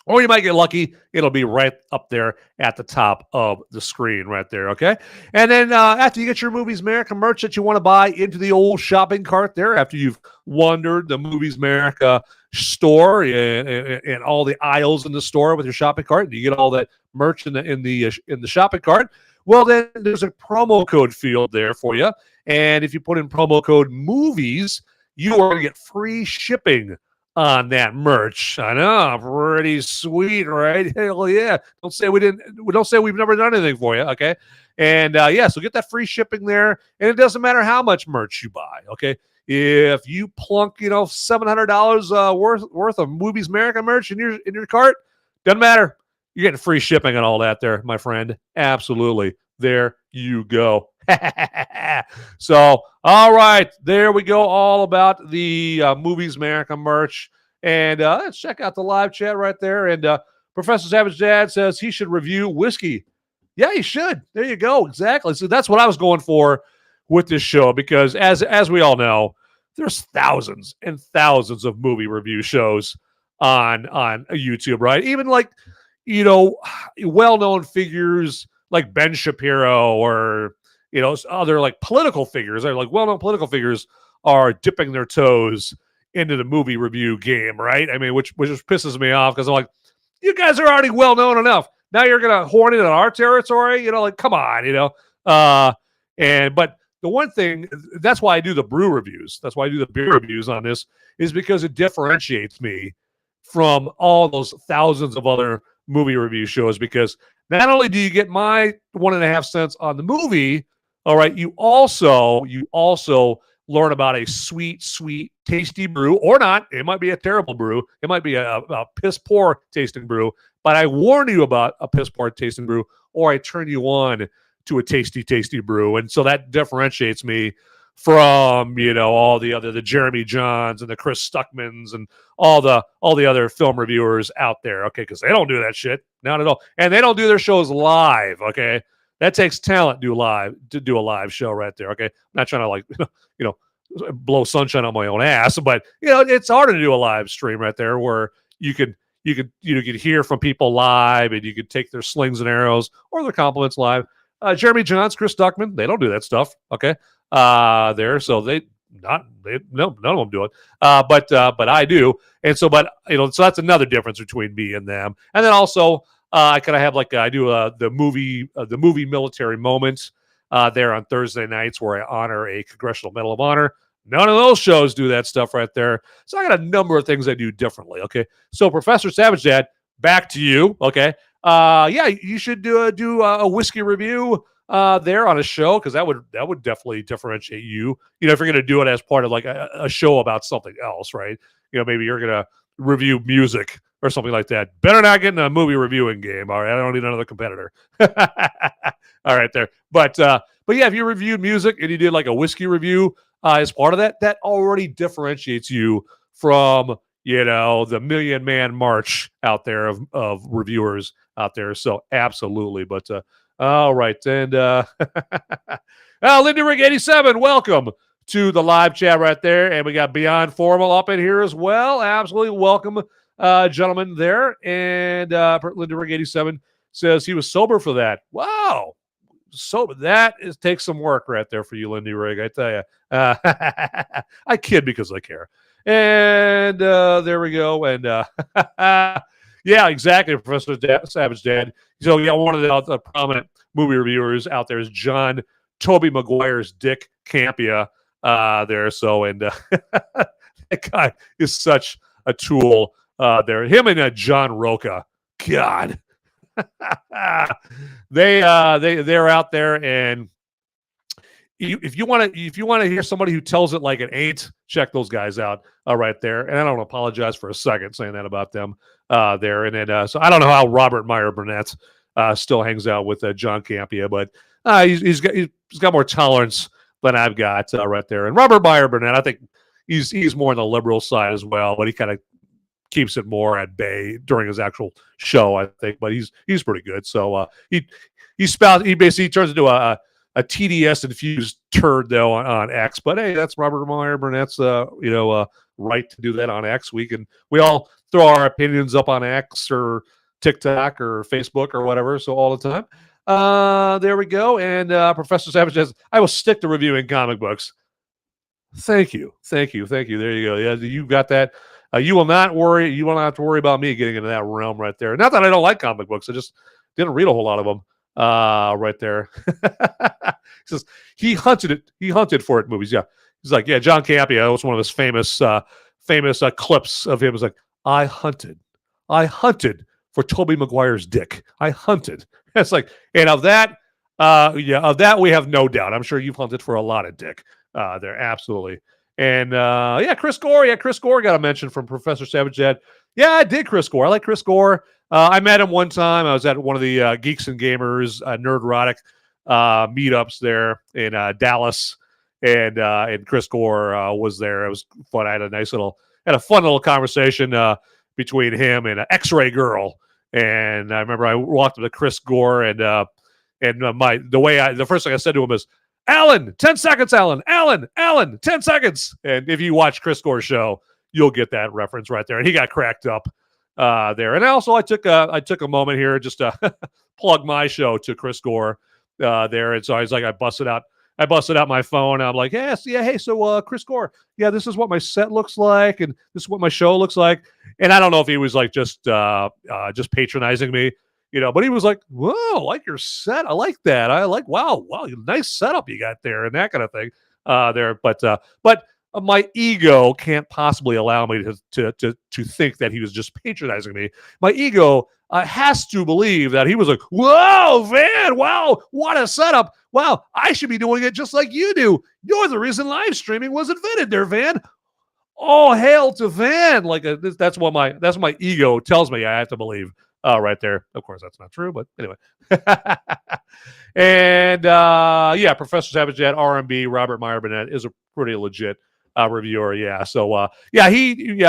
Or you might get lucky. It'll be right up there at the top of the screen right there, okay? And then after you get your Movies Merica merch that you want to buy into the old shopping cart there, after you've wandered the Movies Merica store and all the aisles in the store with your shopping cart, and you get all that merch in the shopping cart, well, then there's a promo code field there for you. And if you put in promo code MOVIES, you are going to get free shipping on that merch. I know, pretty sweet, right? Hell yeah! Don't say we didn't. Don't say we've never done anything for you, okay? And so get that free shipping there, and it doesn't matter how much merch you buy, okay? If you plunk, $700 worth of Movies Merica merch in your cart, doesn't matter. You're getting free shipping and all that there, my friend. Absolutely. There you go. So, all right, there we go. All about the Movies Merica merch. And let's check out the live chat right there. And Professor Savage Dad says he should review whiskey. Yeah, he should. There you go. Exactly. So that's what I was going for with this show, because as we all know, there's thousands and thousands of movie review shows on YouTube, right? Even well-known figures like Ben Shapiro or other like political figures, or like well-known political figures, are dipping their toes into the movie review game, right? I mean, which just pisses me off, because I'm like, you guys are already well-known enough. Now you're gonna horn it in our territory, come on, but the one thing, that's why I do the brew reviews. That's why I do the beer reviews on this, is because it differentiates me from all those thousands of other movie review shows, because not only do you get my 1.5 cents on the movie, all right, you also learn about a sweet, tasty brew, or not. It might be a terrible brew. It might be a piss poor tasting brew, but I warn you about a piss poor tasting brew, or I turn you on to a tasty, tasty brew. And so that differentiates me from, all the Jeremy Johns and the Chris Stuckmans and all the other film reviewers out there, okay? Because they don't do that shit, not at all. And they don't do their shows live, okay? That takes talent to do a live show right there, okay? I'm not trying to blow sunshine on my own ass, but it's hard to do a live stream right there where you could hear from people live, and you could take their slings and arrows or their compliments live. Jeremy Johns, Chris Stuckman, they don't do that stuff, okay? There, so none of them do it, but I do, and so so that's another difference between me and them. And then also I kind of have I do the movie military moments there on Thursday nights, where I honor a Congressional Medal of Honor. None of those shows do that stuff right there. So I got a number of things I do differently. Okay, so Professor Savage Dad, back to you. Okay, you should do a whiskey review there on a show, because that would definitely differentiate you. If you're going to do it as part of like a show about something else, right? Maybe you're going to review music or something like that. Better not get in a movie reviewing game. All right, I don't need another competitor. All right, there. But yeah, if you reviewed music and you did like a whiskey review as part of that, that already differentiates you from the Million Man March out there of reviewers out there. So absolutely. But all right, and Lindy Rig 87, welcome to the live chat right there, and we got Beyond Formal up in here as well. Absolutely welcome, gentlemen there. And Lindy Rig 87 says he was sober for that. Wow. So takes some work right there for you, Lindy Rig, I tell you. I kid because I care. And there we go. And yeah, exactly, Professor Savage Dad. So yeah, one of the prominent movie reviewers out there is John Toby Maguire's Dick Campia there. So, and that guy is such a tool there. Him and John Roca, God. They're out there, and if you want to hear somebody who tells it like it ain't, check those guys out right there. And I don't apologize for a second saying that about them there. And then so I don't know how Robert Meyer Burnett still hangs out with John Campia, but he's got more tolerance than I've got right there. And Robert Meyer Burnett, I think he's more on the liberal side as well, but he kind of keeps it more at bay during his actual show, I think. But he's pretty good. So he basically turns into a TDS infused turd though on X. But hey, that's Robert Meyer Burnett's right to do that on X. We all throw our opinions up on X or TikTok or Facebook or whatever. So all the time. There we go. And Professor Savage says, I will stick to reviewing comic books. Thank you. There you go. Yeah, you got that. You will not worry. You will not have to worry about me getting into that realm right there. Not that I don't like comic books. I just didn't read a whole lot of them right there. He says he hunted it. He hunted for it movies. Yeah. He's like, yeah, John Campea. That was one of his famous clips of him. It's like, I hunted for Tobey Maguire's dick. I hunted. It's like, and of that we have no doubt. I'm sure you've hunted for a lot of dick there. Absolutely. And Chris Gore. Yeah, Chris Gore got a mention from Professor Savage. Yeah, I did Chris Gore. I like Chris Gore. I met him one time. I was at one of the Geeks and Gamers Nerdrotic meetups there in Dallas, and Chris Gore was there. It was fun. I had a fun little conversation between him and X-Ray Girl. And I remember I walked up to Chris Gore, and the first thing I said to him is, Alan, 10 seconds, Alan, 10 seconds. And if you watch Chris Gore's show, you'll get that reference right there. And he got cracked up there. And also I took a moment here just to plug my show to Chris Gore there. And so I was like, I busted out my phone. I'm like, hey, so Chris Gore, yeah, this is what my set looks like, and this is what my show looks like. And I don't know if he was like just patronizing me, but he was like, whoa, I like your set. I like that. I like, wow, nice setup you got there and that kind of thing there. But my ego can't possibly allow me to think that he was just patronizing me. My ego has to believe that he was like, whoa, Van, wow, what a setup. Wow, I should be doing it just like you do. You're the reason live streaming was invented there, Van. Oh, hail to Van. Like that's what my ego tells me I have to believe right there. Of course, that's not true, but anyway. And Professor Savage at R&B, Robert Meyer Burnett is a pretty legit reviewer. Yeah. So he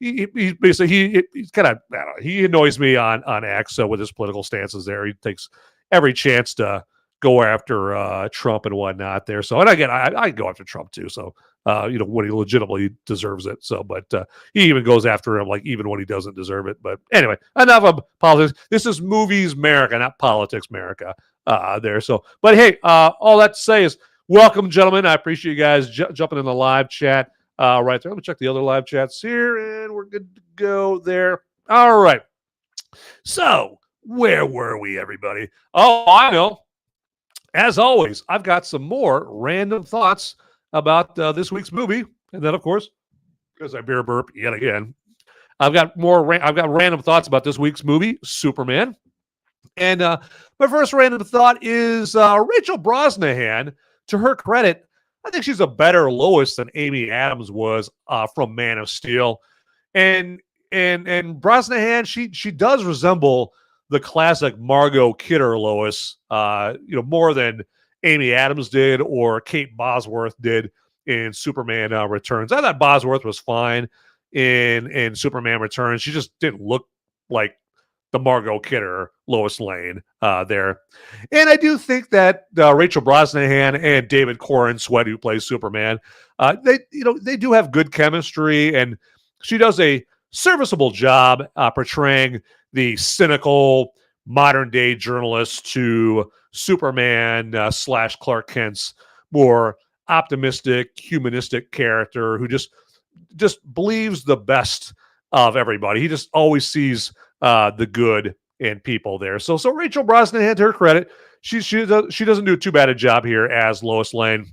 basically he's kind of, he annoys me on X. So with his political stances there, he takes every chance to go after Trump and whatnot there. So, and again, I go after Trump too. So, when he legitimately deserves it. So, but he even goes after him, like even when he doesn't deserve it. But anyway, enough of politics. This is Movies Merica, not Politics Merica there. So, but hey, all that to say is welcome, gentlemen. I appreciate you guys jumping in the live chat right there. Let me check the other live chats here, and we're good to go there. All right. So, where were we, everybody? Oh, I know. As always, I've got some more random thoughts about this week's movie, and then, of course, because I beer burp yet again, I've got random thoughts about this week's movie, Superman. And my first random thought is Rachel Brosnahan. To her credit, I think she's a better Lois than Amy Adams was from Man of Steel, and Brosnahan, she does resemble the classic Margot Kidder Lois, more than Amy Adams did or Kate Bosworth did in Superman Returns. I thought Bosworth was fine in Superman Returns. She just didn't look like the Margot Kidder Lois Lane there. And I do think that Rachel Brosnahan and David Corenswet, who plays Superman, they do have good chemistry, and she does a serviceable job portraying the cynical modern day journalist to Superman / Clark Kent's more optimistic, humanistic character who just believes the best of everybody. He just always sees the good in people there. So Rachel Brosnahan, to her credit, she doesn't do too bad a job here as Lois Lane.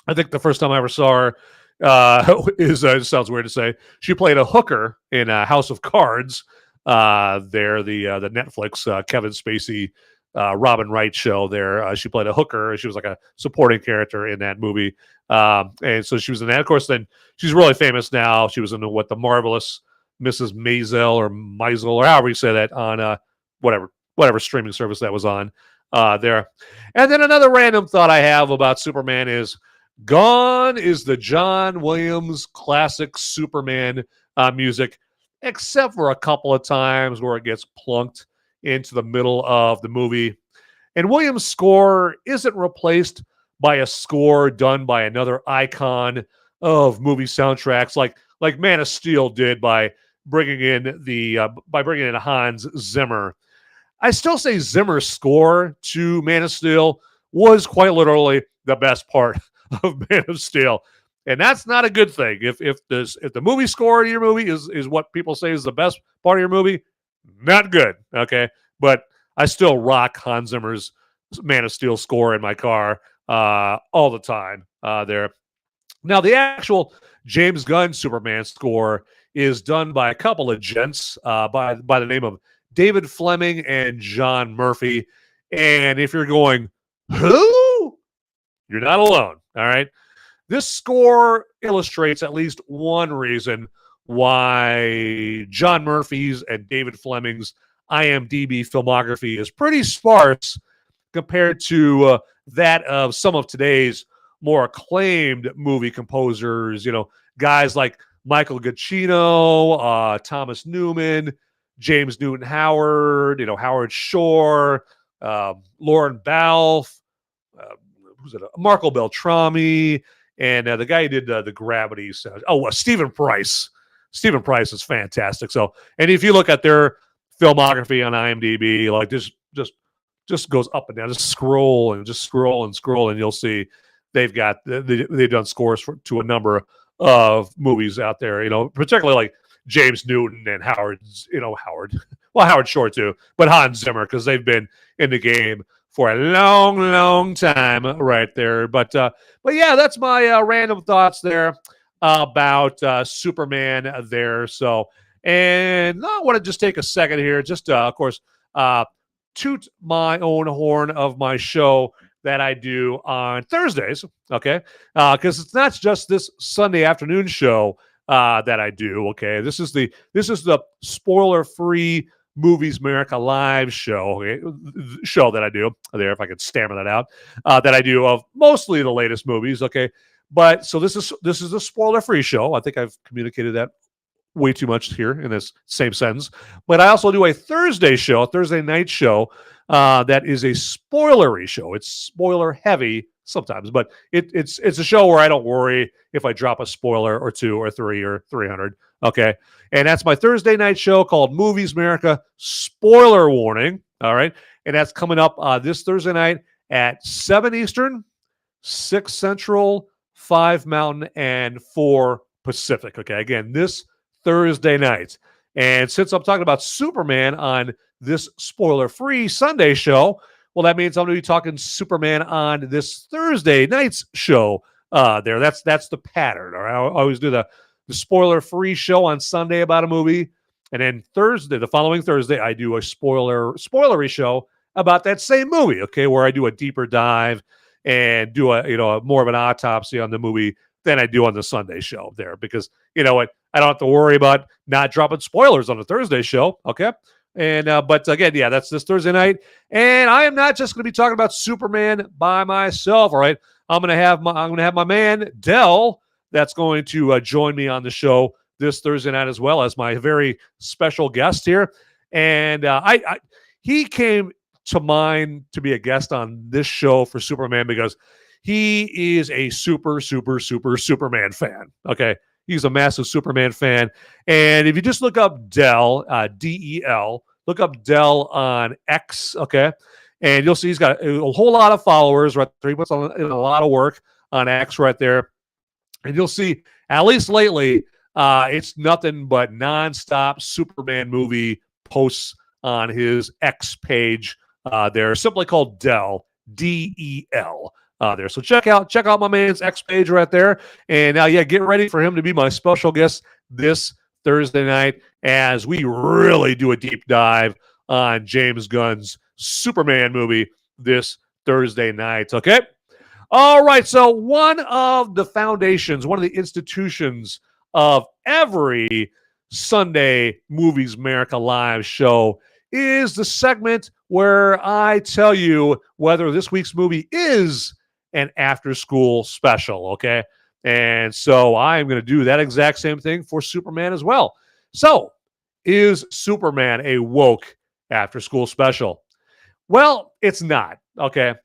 I think the first time I ever saw her it sounds weird to say, she played a hooker in House of Cards. The Netflix Kevin Spacey Robin Wright show there. She played a hooker. She was like a supporting character in that movie. And so she was in that. Of course, then she's really famous now. She was in the Marvelous Mrs. Maisel or however you say that on whatever streaming service that was on there. And then another random thought I have about Superman is Gone is the John Williams classic Superman music. except for a couple of times where it gets plunked into the middle of the movie. And Williams' score isn't replaced by a score done by another icon of movie soundtracks, like Man of Steel did by bringing in Hans Zimmer. I still say Zimmer's score to Man of Steel was quite literally the best part of Man of Steel. And that's not a good thing. If the movie score to your movie is what people say is the best part of your movie, not good. Okay. But I still rock Hans Zimmer's Man of Steel score in my car all the time there. Now, the actual James Gunn Superman score is done by a couple of gents by the name of David Fleming and John Murphy. And if you're going, who? You're not alone. All right. This score illustrates at least one reason why John Murphy's and David Fleming's IMDb filmography is pretty sparse compared to that of some of today's more acclaimed movie composers, guys like Michael Giacchino, Thomas Newman, James Newton Howard, Howard Shore, Lauren Balfe, Marco Beltrami, and the guy who did the Gravity. Stephen Price. Stephen Price is fantastic. So, and if you look at their filmography on IMDb, like this just goes up and down. Just scroll and scroll, and you'll see they've done scores to a number of movies out there. Particularly like James Newton and Howard Shore too, but Hans Zimmer, because they've been in the game for a long, long time right there. But yeah, that's my random thoughts there about Superman there. So, and I want to just take a second here, just of course, toot my own horn of my show that I do on Thursdays, okay? Because it's not just this Sunday afternoon show that I do, okay? This is the spoiler-free Movies Merica live show, okay? Show that I do there, if I could stammer that out, that I do of mostly the latest movies, okay? But so this is a spoiler-free show. I think I've communicated that way too much here in this same sentence. But I also do a Thursday night show that is a spoilery show. It's spoiler heavy sometimes, but it's a show where I don't worry if I drop a spoiler or two or three or 300. Okay. And that's my Thursday night show called Movies Merica Spoiler Warning. All right. And that's coming up this Thursday night at 7 Eastern, 6 Central, 5 Mountain, and 4 Pacific. Okay. Again, this Thursday night. And since I'm talking about Superman on this spoiler-free Sunday show, well, that means I'm going to be talking Superman on this Thursday night's show there. That's the pattern. All right? I always do the spoiler-free show on Sunday about a movie. And then the following Thursday, I do a spoilery show about that same movie, okay, where I do a deeper dive and do a more of an autopsy on the movie than I do on the Sunday show there. Because, you know what, I don't have to worry about not dropping spoilers on the Thursday show, okay? And but again, yeah, that's this Thursday night. And I am not just going to be talking about Superman by myself, all right? I'm going to have my man Dell that's going to join me on the show this Thursday night as well as my very special guest here. And he came to mind to be a guest on this show for Superman because he is a super Superman fan. Okay. He's a massive Superman fan. And if you just look up Dell, D-E-L, look up Dell on X, okay? And you'll see he's got a whole lot of followers right there. He puts in a lot of work on X right there. And you'll see, at least lately, it's nothing but nonstop Superman movie posts on his X page there, simply called Dell, D-E-L. There. So check out my man's X page right there. And yeah, get ready for him to be my special guest this Thursday night as we really do a deep dive on James Gunn's Superman movie this Thursday night. Okay. All right. So one of the foundations, one of the institutions of every Sunday Movies Merica live show is the segment where I tell you whether this week's movie is an after-school special, okay? And so I'm going to do that exact same thing for Superman as well. So Is Superman a woke after school special? Well, it's not, okay?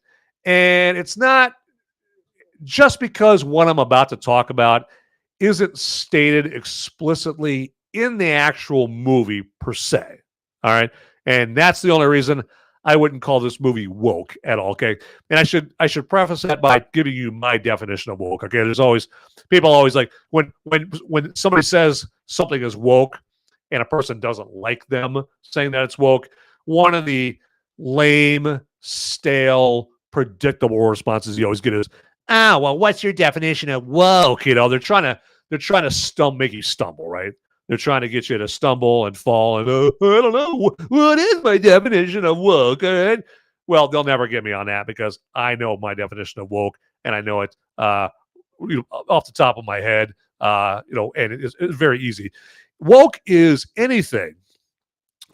And it's not just because what I'm about to talk about isn't stated explicitly in the actual movie per se. All right. And that's the only reason I wouldn't call this movie woke at all. Okay. And I should preface that by giving you my definition of woke. Okay. There's always people always like when somebody says something is woke and a person doesn't like them saying that it's woke, one of the lame, stale, predictable responses you always get is, well, what's your definition of woke? You know, they're trying to make you stumble, right? They're trying to get you to stumble and fall and I don't know what is my definition of woke. All right? Well, they'll never get me on that because I know my definition of woke and I know it off the top of my head. And it's very easy. Woke is anything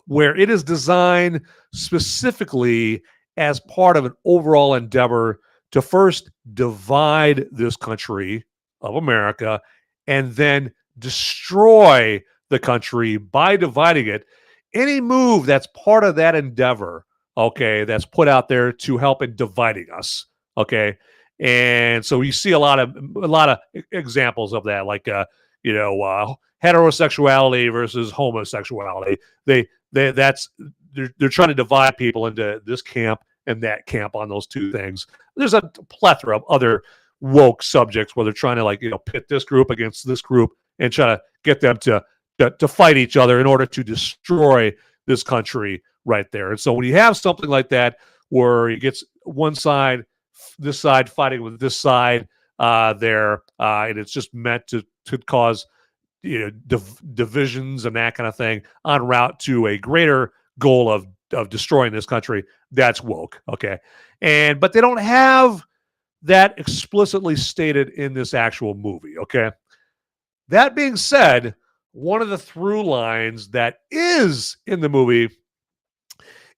where it is designed specifically as part of an overall endeavor to first divide this country of America and then destroy the country by dividing it. Any move that's part of that endeavor, okay, that's put out there to help in dividing us, okay. And so you see a lot of examples of that, like heterosexuality versus homosexuality. They're trying to divide people into this camp and that camp on those two things. There's a plethora of other woke subjects where they're trying to pit this group against this group and try to get them to fight each other in order to destroy this country right there. And so when you have something like that where you get this side fighting with this side and it's just meant to cause divisions and that kind of thing en route to a greater goal of destroying this country, that's woke, okay? But they don't have that explicitly stated in this actual movie, okay? That being said, one of the through lines that is in the movie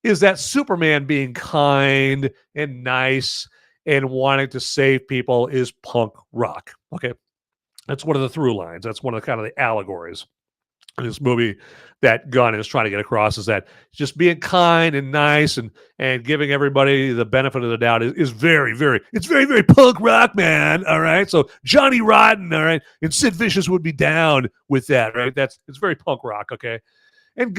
is that Superman being kind and nice and wanting to save people is punk rock, okay? That's one of the through lines. That's one of the kind of the allegories in this movie that Gunn is trying to get across, is that just being kind and nice and giving everybody the benefit of the doubt is very, very punk rock, man. All right. So Johnny Rotten, all right, and Sid Vicious would be down with that, right? It's very punk rock, okay. And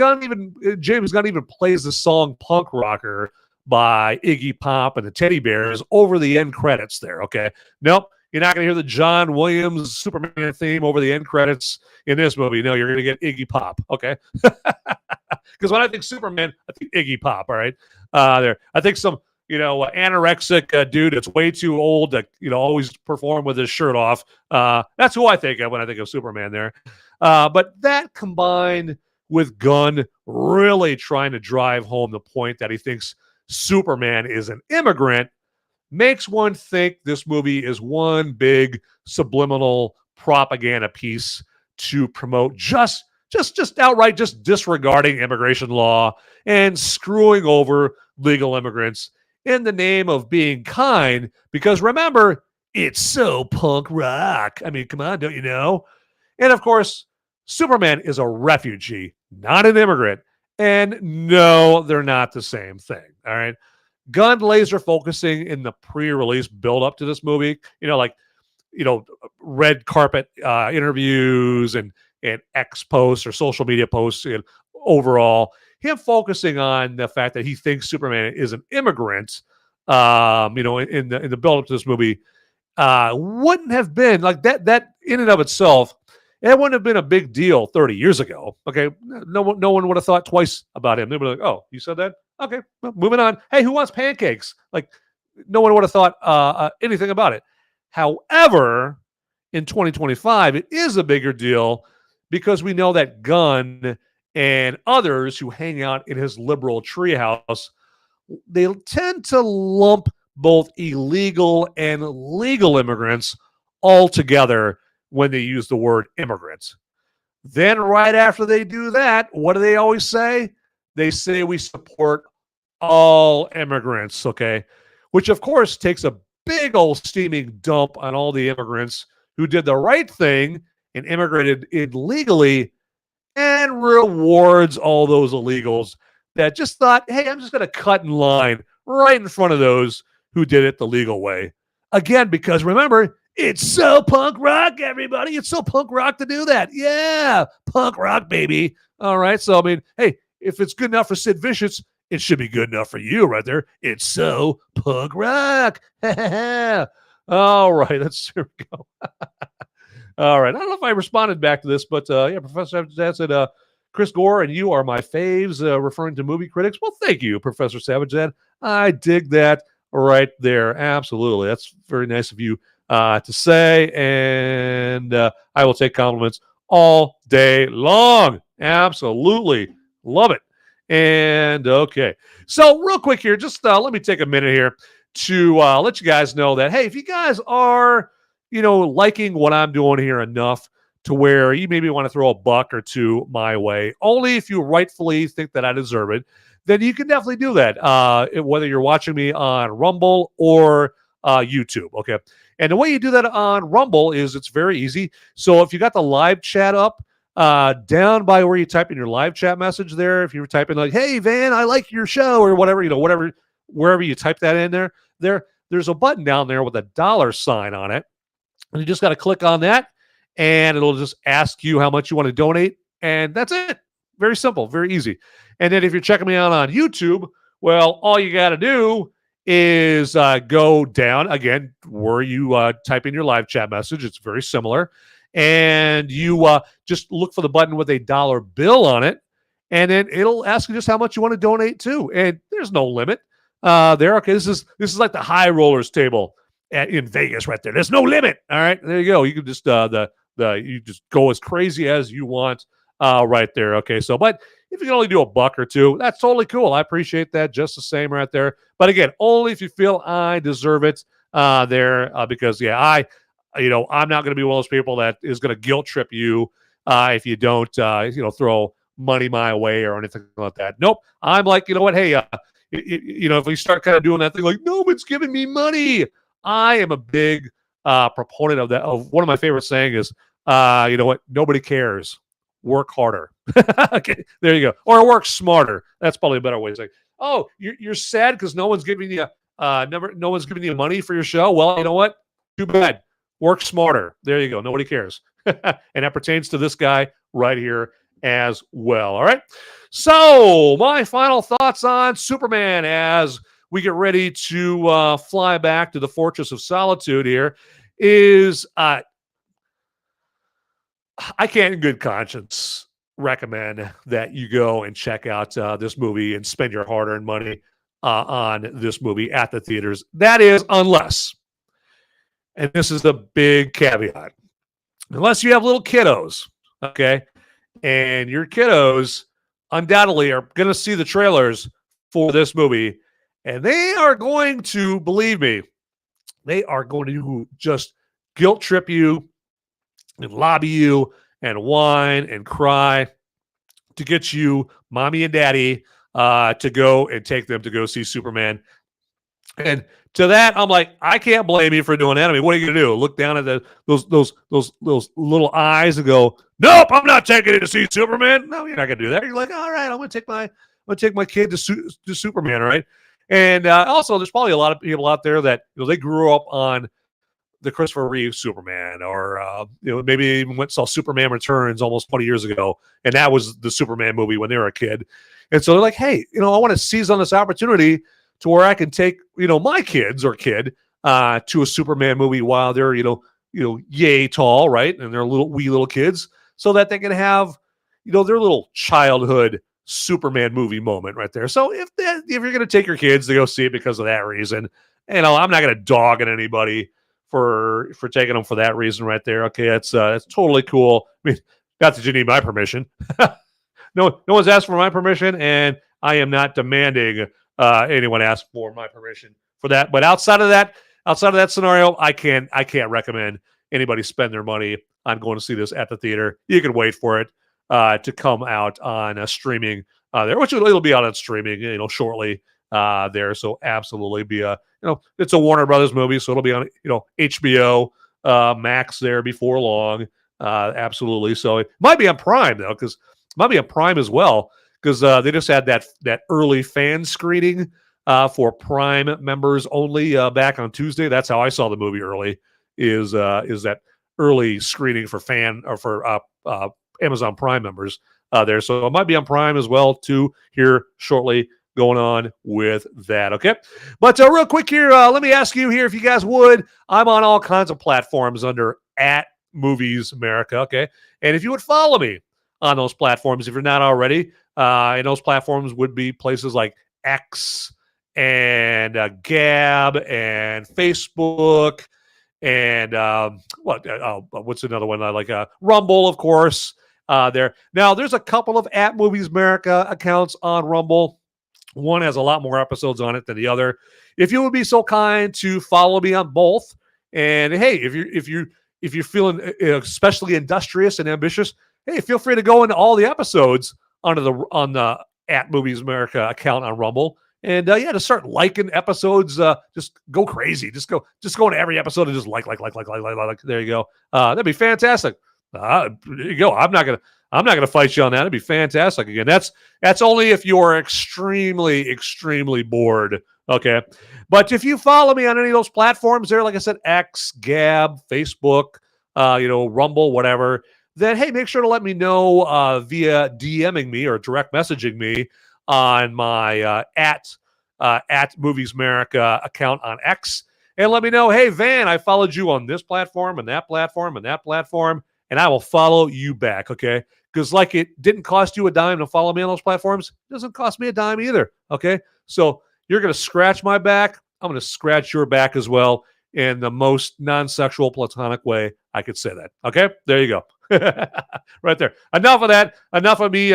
James Gunn even plays the song Punk Rocker by Iggy Pop and the Teddy Bears over the end credits there, okay. Nope. You're not going to hear the John Williams Superman theme over the end credits in this movie. No, you're going to get Iggy Pop, okay? Because when I think Superman, I think Iggy Pop, all right? I think some, anorexic dude that's way too old to, always perform with his shirt off. That's who I think of when I think of Superman there. But that combined with Gunn really trying to drive home the point that he thinks Superman is an immigrant makes one think this movie is one big subliminal propaganda piece to promote just outright just disregarding immigration law and screwing over legal immigrants in the name of being kind, because remember, it's so punk rock. I mean, come on, don't you know? And of course, Superman is a refugee, not an immigrant. And no, they're not the same thing. All right. Gunn laser focusing in the pre-release build up to this movie, red carpet interviews and X posts or social media posts, and overall him focusing on the fact that he thinks Superman is an immigrant, in the build up to this movie, wouldn't have been like that in and of itself. It wouldn't have been a big deal 30 years ago. Okay. No one would have thought twice about him. They'd be like, oh, you said that? Okay, well, moving on. Hey, who wants pancakes? Like, no one would have thought anything about it. However, in 2025, it is a bigger deal because we know that Gunn and others who hang out in his liberal treehouse, they tend to lump both illegal and legal immigrants all together when they use the word immigrants. Then right after they do that, what do they always say? They say we support all immigrants, okay? Which, of course, takes a big old steaming dump on all the immigrants who did the right thing and immigrated illegally and rewards all those illegals that just thought, hey, I'm just going to cut in line right in front of those who did it the legal way. Again, because remember, it's so punk rock, everybody. It's so punk rock to do that. Yeah, punk rock, baby. All right. So, I mean, hey, if it's good enough for Sid Vicious, it should be good enough for you right there. It's so punk rock. All right. Here we go. All right. I don't know if I responded back to this, but yeah, Professor Savage said, Chris Gore and you are my faves, referring to movie critics. Well, thank you, Professor Savage. I dig that right there. Absolutely. That's very nice of you to say. And I will take compliments all day long. Absolutely. Love it. And okay. So real quick here, just let me take a minute here to let you guys know that, hey, if you guys are, liking what I'm doing here enough to where you maybe want to throw a buck or two my way, only if you rightfully think that I deserve it, then you can definitely do that, whether you're watching me on Rumble or YouTube, okay? And the way you do that on Rumble is it's very easy. So if you got the live chat up, down by where you type in your live chat message there, if you're typing like, hey, Van, I like your show, or whatever, wherever you type that in there's a button down there with a $sign on it. And you just got to click on that, and it'll just ask you how much you want to donate. And that's it. Very simple, very easy. And then if you're checking me out on YouTube, well, all you got to do is go down, again, where you type in your live chat message. It's very similar. And you just look for the button with a dollar bill on it, and then it'll ask you just how much you want to donate to. And there's no limit there. Okay, this is like the high rollers table in Vegas right there. There's no limit. All right, there you go. You can just you just go as crazy as you want right there. Okay, so but if you can only do a buck or two, that's totally cool. I appreciate that just the same right there. But again, only if you feel I deserve it because yeah, I'm not going to be one of those people that is going to guilt trip you if you don't throw money my way or anything like that. Nope. I'm like, you know what? Hey, if we start kind of doing that thing like, no one's giving me money. I am a big proponent of that. Of one of my favorite saying is, you know what? Nobody cares. Work harder. Okay, there you go. Or work smarter. That's probably a better way to say. Oh, you're sad because no one's giving you no one's giving you money for your show. Well, you know what? Too bad. Work smarter. There you go. Nobody cares. And that pertains to this guy right here as well. All right. So my final thoughts on Superman as we get ready to fly back to the Fortress of Solitude here is I can't in good conscience recommend that you go and check out this movie and spend your hard-earned money on this movie at the theaters. That is unless, and this is the big caveat, unless you have little kiddos, okay? And your kiddos undoubtedly are going to see the trailers for this movie, and they are going to, believe me, they are going to just guilt trip you and lobby you and whine and cry to get you, mommy and daddy, to go and take them to go see Superman. And to that, I'm like, I can't blame you for doing that. I mean, what are you gonna do? Look down at those little eyes and go, nope, I'm not taking it to see Superman. No, you're not gonna do that. You're like, all right, I'm gonna take my kid to Superman, all right? And also, there's probably a lot of people out there that they grew up on the Christopher Reeve Superman, or maybe even went and saw Superman Returns almost 20 years ago, and that was the Superman movie when they were a kid. And so they're like, hey, I want to seize on this opportunity to where I can take, my kids or kid to a Superman movie while they're, yay tall, right? And they're wee little kids, so that they can have, their little childhood Superman movie moment right there. So if you're going to take your kids to go see it because of that reason, I'm not going to dog at anybody for taking them for that reason right there. Okay, that's totally cool. I mean, not that you need my permission. No one's asked for my permission, and I am not demanding anyone ask for my permission for that. But outside of that scenario, I can't recommend anybody spend their money on going to see this at the theater. You can wait for it to come out on streaming there, which it'll be out on streaming, shortly there. So absolutely be it's a Warner Brothers movie, so it'll be on HBO Max there before long. Absolutely. So it might be on Prime though, because Might be on Prime as well, because they just had that early fan screening for Prime members only back on Tuesday. That's how I saw the movie early. Is that early screening for fan or for Amazon Prime members there? So it might be on Prime as well too here shortly. Going on with that, okay? But real quick here, let me ask you here if you guys would. I'm on all kinds of platforms under @Movies Merica, okay? And if you would follow me on those platforms, if you're not already, and those platforms would be places like X and Gab and Facebook and what's another one? Like Rumble, of course. There now, there's a couple of @Movies Merica accounts on Rumble. One has a lot more episodes on it than the other. If you would be so kind to follow me on both, and hey, if you're feeling especially industrious and ambitious, hey, feel free to go into all the episodes on the @Movies Merica account on Rumble, and just start liking episodes. Just go crazy. Just go into every episode and just like. There you go. That'd be fantastic. There you go. I'm not gonna fight you on that. It'd be fantastic. Again, that's only if you're extremely bored. Okay, but if you follow me on any of those platforms, there, like I said, X, Gab, Facebook, Rumble, whatever, then hey, make sure to let me know via DMing me or direct messaging me on my at Movies Merica account on X, and let me know, hey Van, I followed you on this platform and that platform and that platform, and I will follow you back. Okay. Because like it didn't cost you a dime to follow me on those platforms, it doesn't cost me a dime either, okay? So you're going to scratch my back. I'm going to scratch your back as well in the most non-sexual platonic way I could say that, okay? There you go. Right there. Enough of that. Enough of me,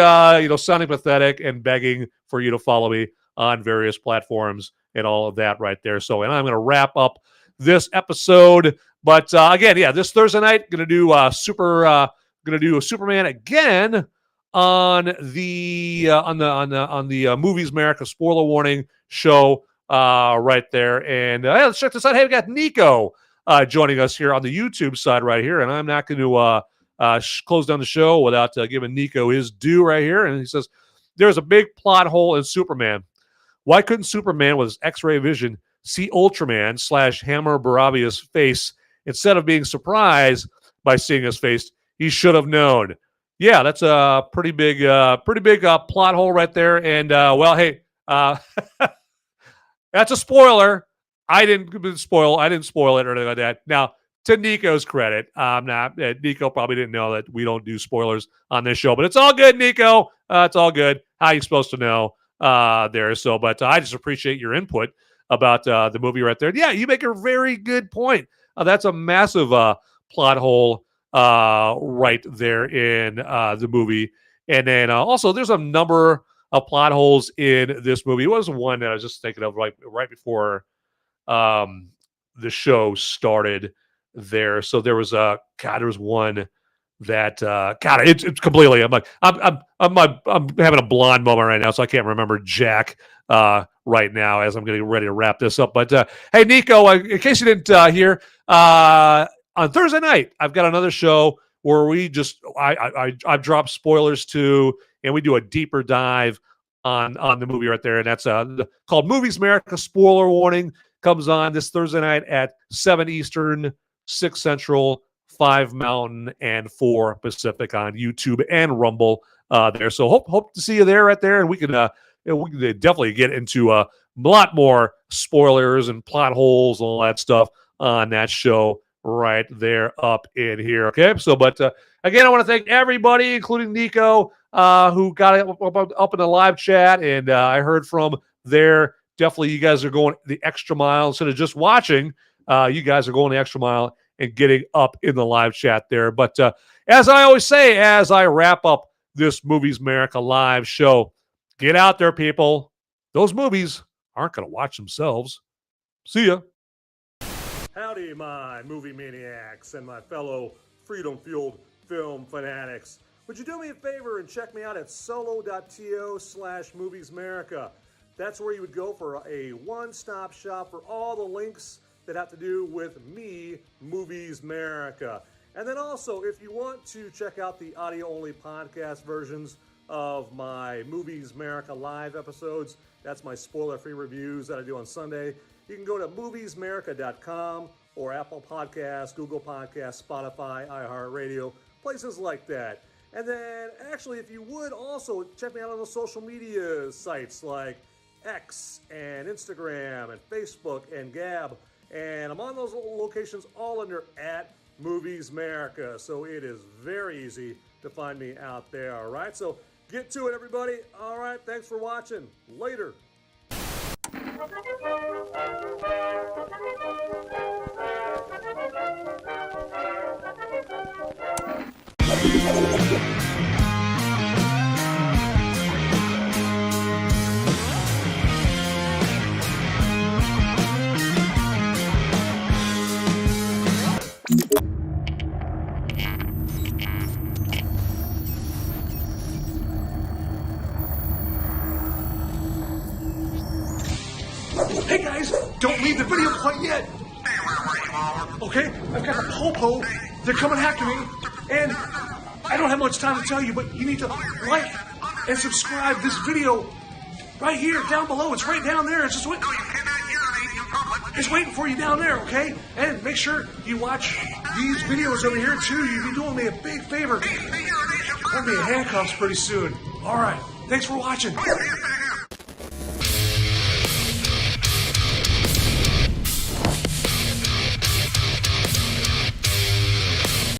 sounding pathetic and begging for you to follow me on various platforms and all of that right there. So, and I'm going to wrap up this episode. But again, this Thursday night, going to do a Superman again on the Movies Merica spoiler warning show right there. And let's check this out. Hey, we got Nico joining us here on the YouTube side right here, and I'm not going to close down the show without giving Nico his due right here. And he says, "There's a big plot hole in Superman. Why couldn't Superman with his X-ray vision see Ultraman / Hammer Barabia's face instead of being surprised by seeing his face? He should have known." Yeah, that's a pretty big plot hole right there. And hey, that's a spoiler. I didn't spoil it or anything like that. Now, to Nico's credit, Nico probably didn't know that we don't do spoilers on this show, but it's all good, Nico. It's all good. How you supposed to know there? So, but I just appreciate your input about the movie right there. Yeah, you make a very good point. That's a massive plot hole right there in the movie. And then also there's a number of plot holes in this movie. It was one that I was just thinking of right before the show started there. So there was there was one that it's completely, I'm having a blonde moment right now, so I can't remember Jack right now as I'm getting ready to wrap this up. But hey, Nico, in case you didn't hear, on Thursday night, I've got another show where I've dropped spoilers too, and we do a deeper dive on the movie right there, and that's called Movies Merica Spoiler Warning. Comes on this Thursday night at 7 Eastern, 6 Central, 5 Mountain, and 4 Pacific on YouTube and Rumble there. So hope to see you there right there, and we can definitely get into a lot more spoilers and plot holes and all that stuff on that show right there up in here. Okay, so but again, I want to thank everybody, including Nico, who got it up in the live chat, and I heard from there. Definitely, you guys are going the extra mile instead of just watching. You guys are going the extra mile and getting up in the live chat there. But as I always say, as I wrap up this Movies Merica live show, get out there, people. Those movies aren't going to watch themselves. See ya. Howdy, my movie maniacs and my fellow freedom-fueled film fanatics. Would you do me a favor and check me out at solo.to/moviesmerica? That's where you would go for a one-stop shop for all the links that have to do with me, Movies Merica. And then also, if you want to check out the audio-only podcast versions of my Movies Merica live episodes. That's my spoiler-free reviews that I do on Sunday. You can go to moviesmerica.com or Apple Podcasts, Google Podcasts, Spotify, iHeartRadio, places like that. And then, actually, if you would also check me out on the social media sites like X and Instagram and Facebook and Gab. And I'm on those locations all under @Movies Merica. So it is very easy to find me out there, all right? So get to it, everybody. All right, thanks for watching. Later. Hey guys, don't leave the video quite yet. Okay, I've got the Popo. They're coming after me, and I don't have much time to tell you, but you need to like and subscribe this video right here, down below. It's right down there. It's just waiting. It's waiting for you down there, okay? And make sure you watch these videos over here too. You'll be doing me a big favor. I'll be in handcuffs pretty soon. All right, thanks for watching.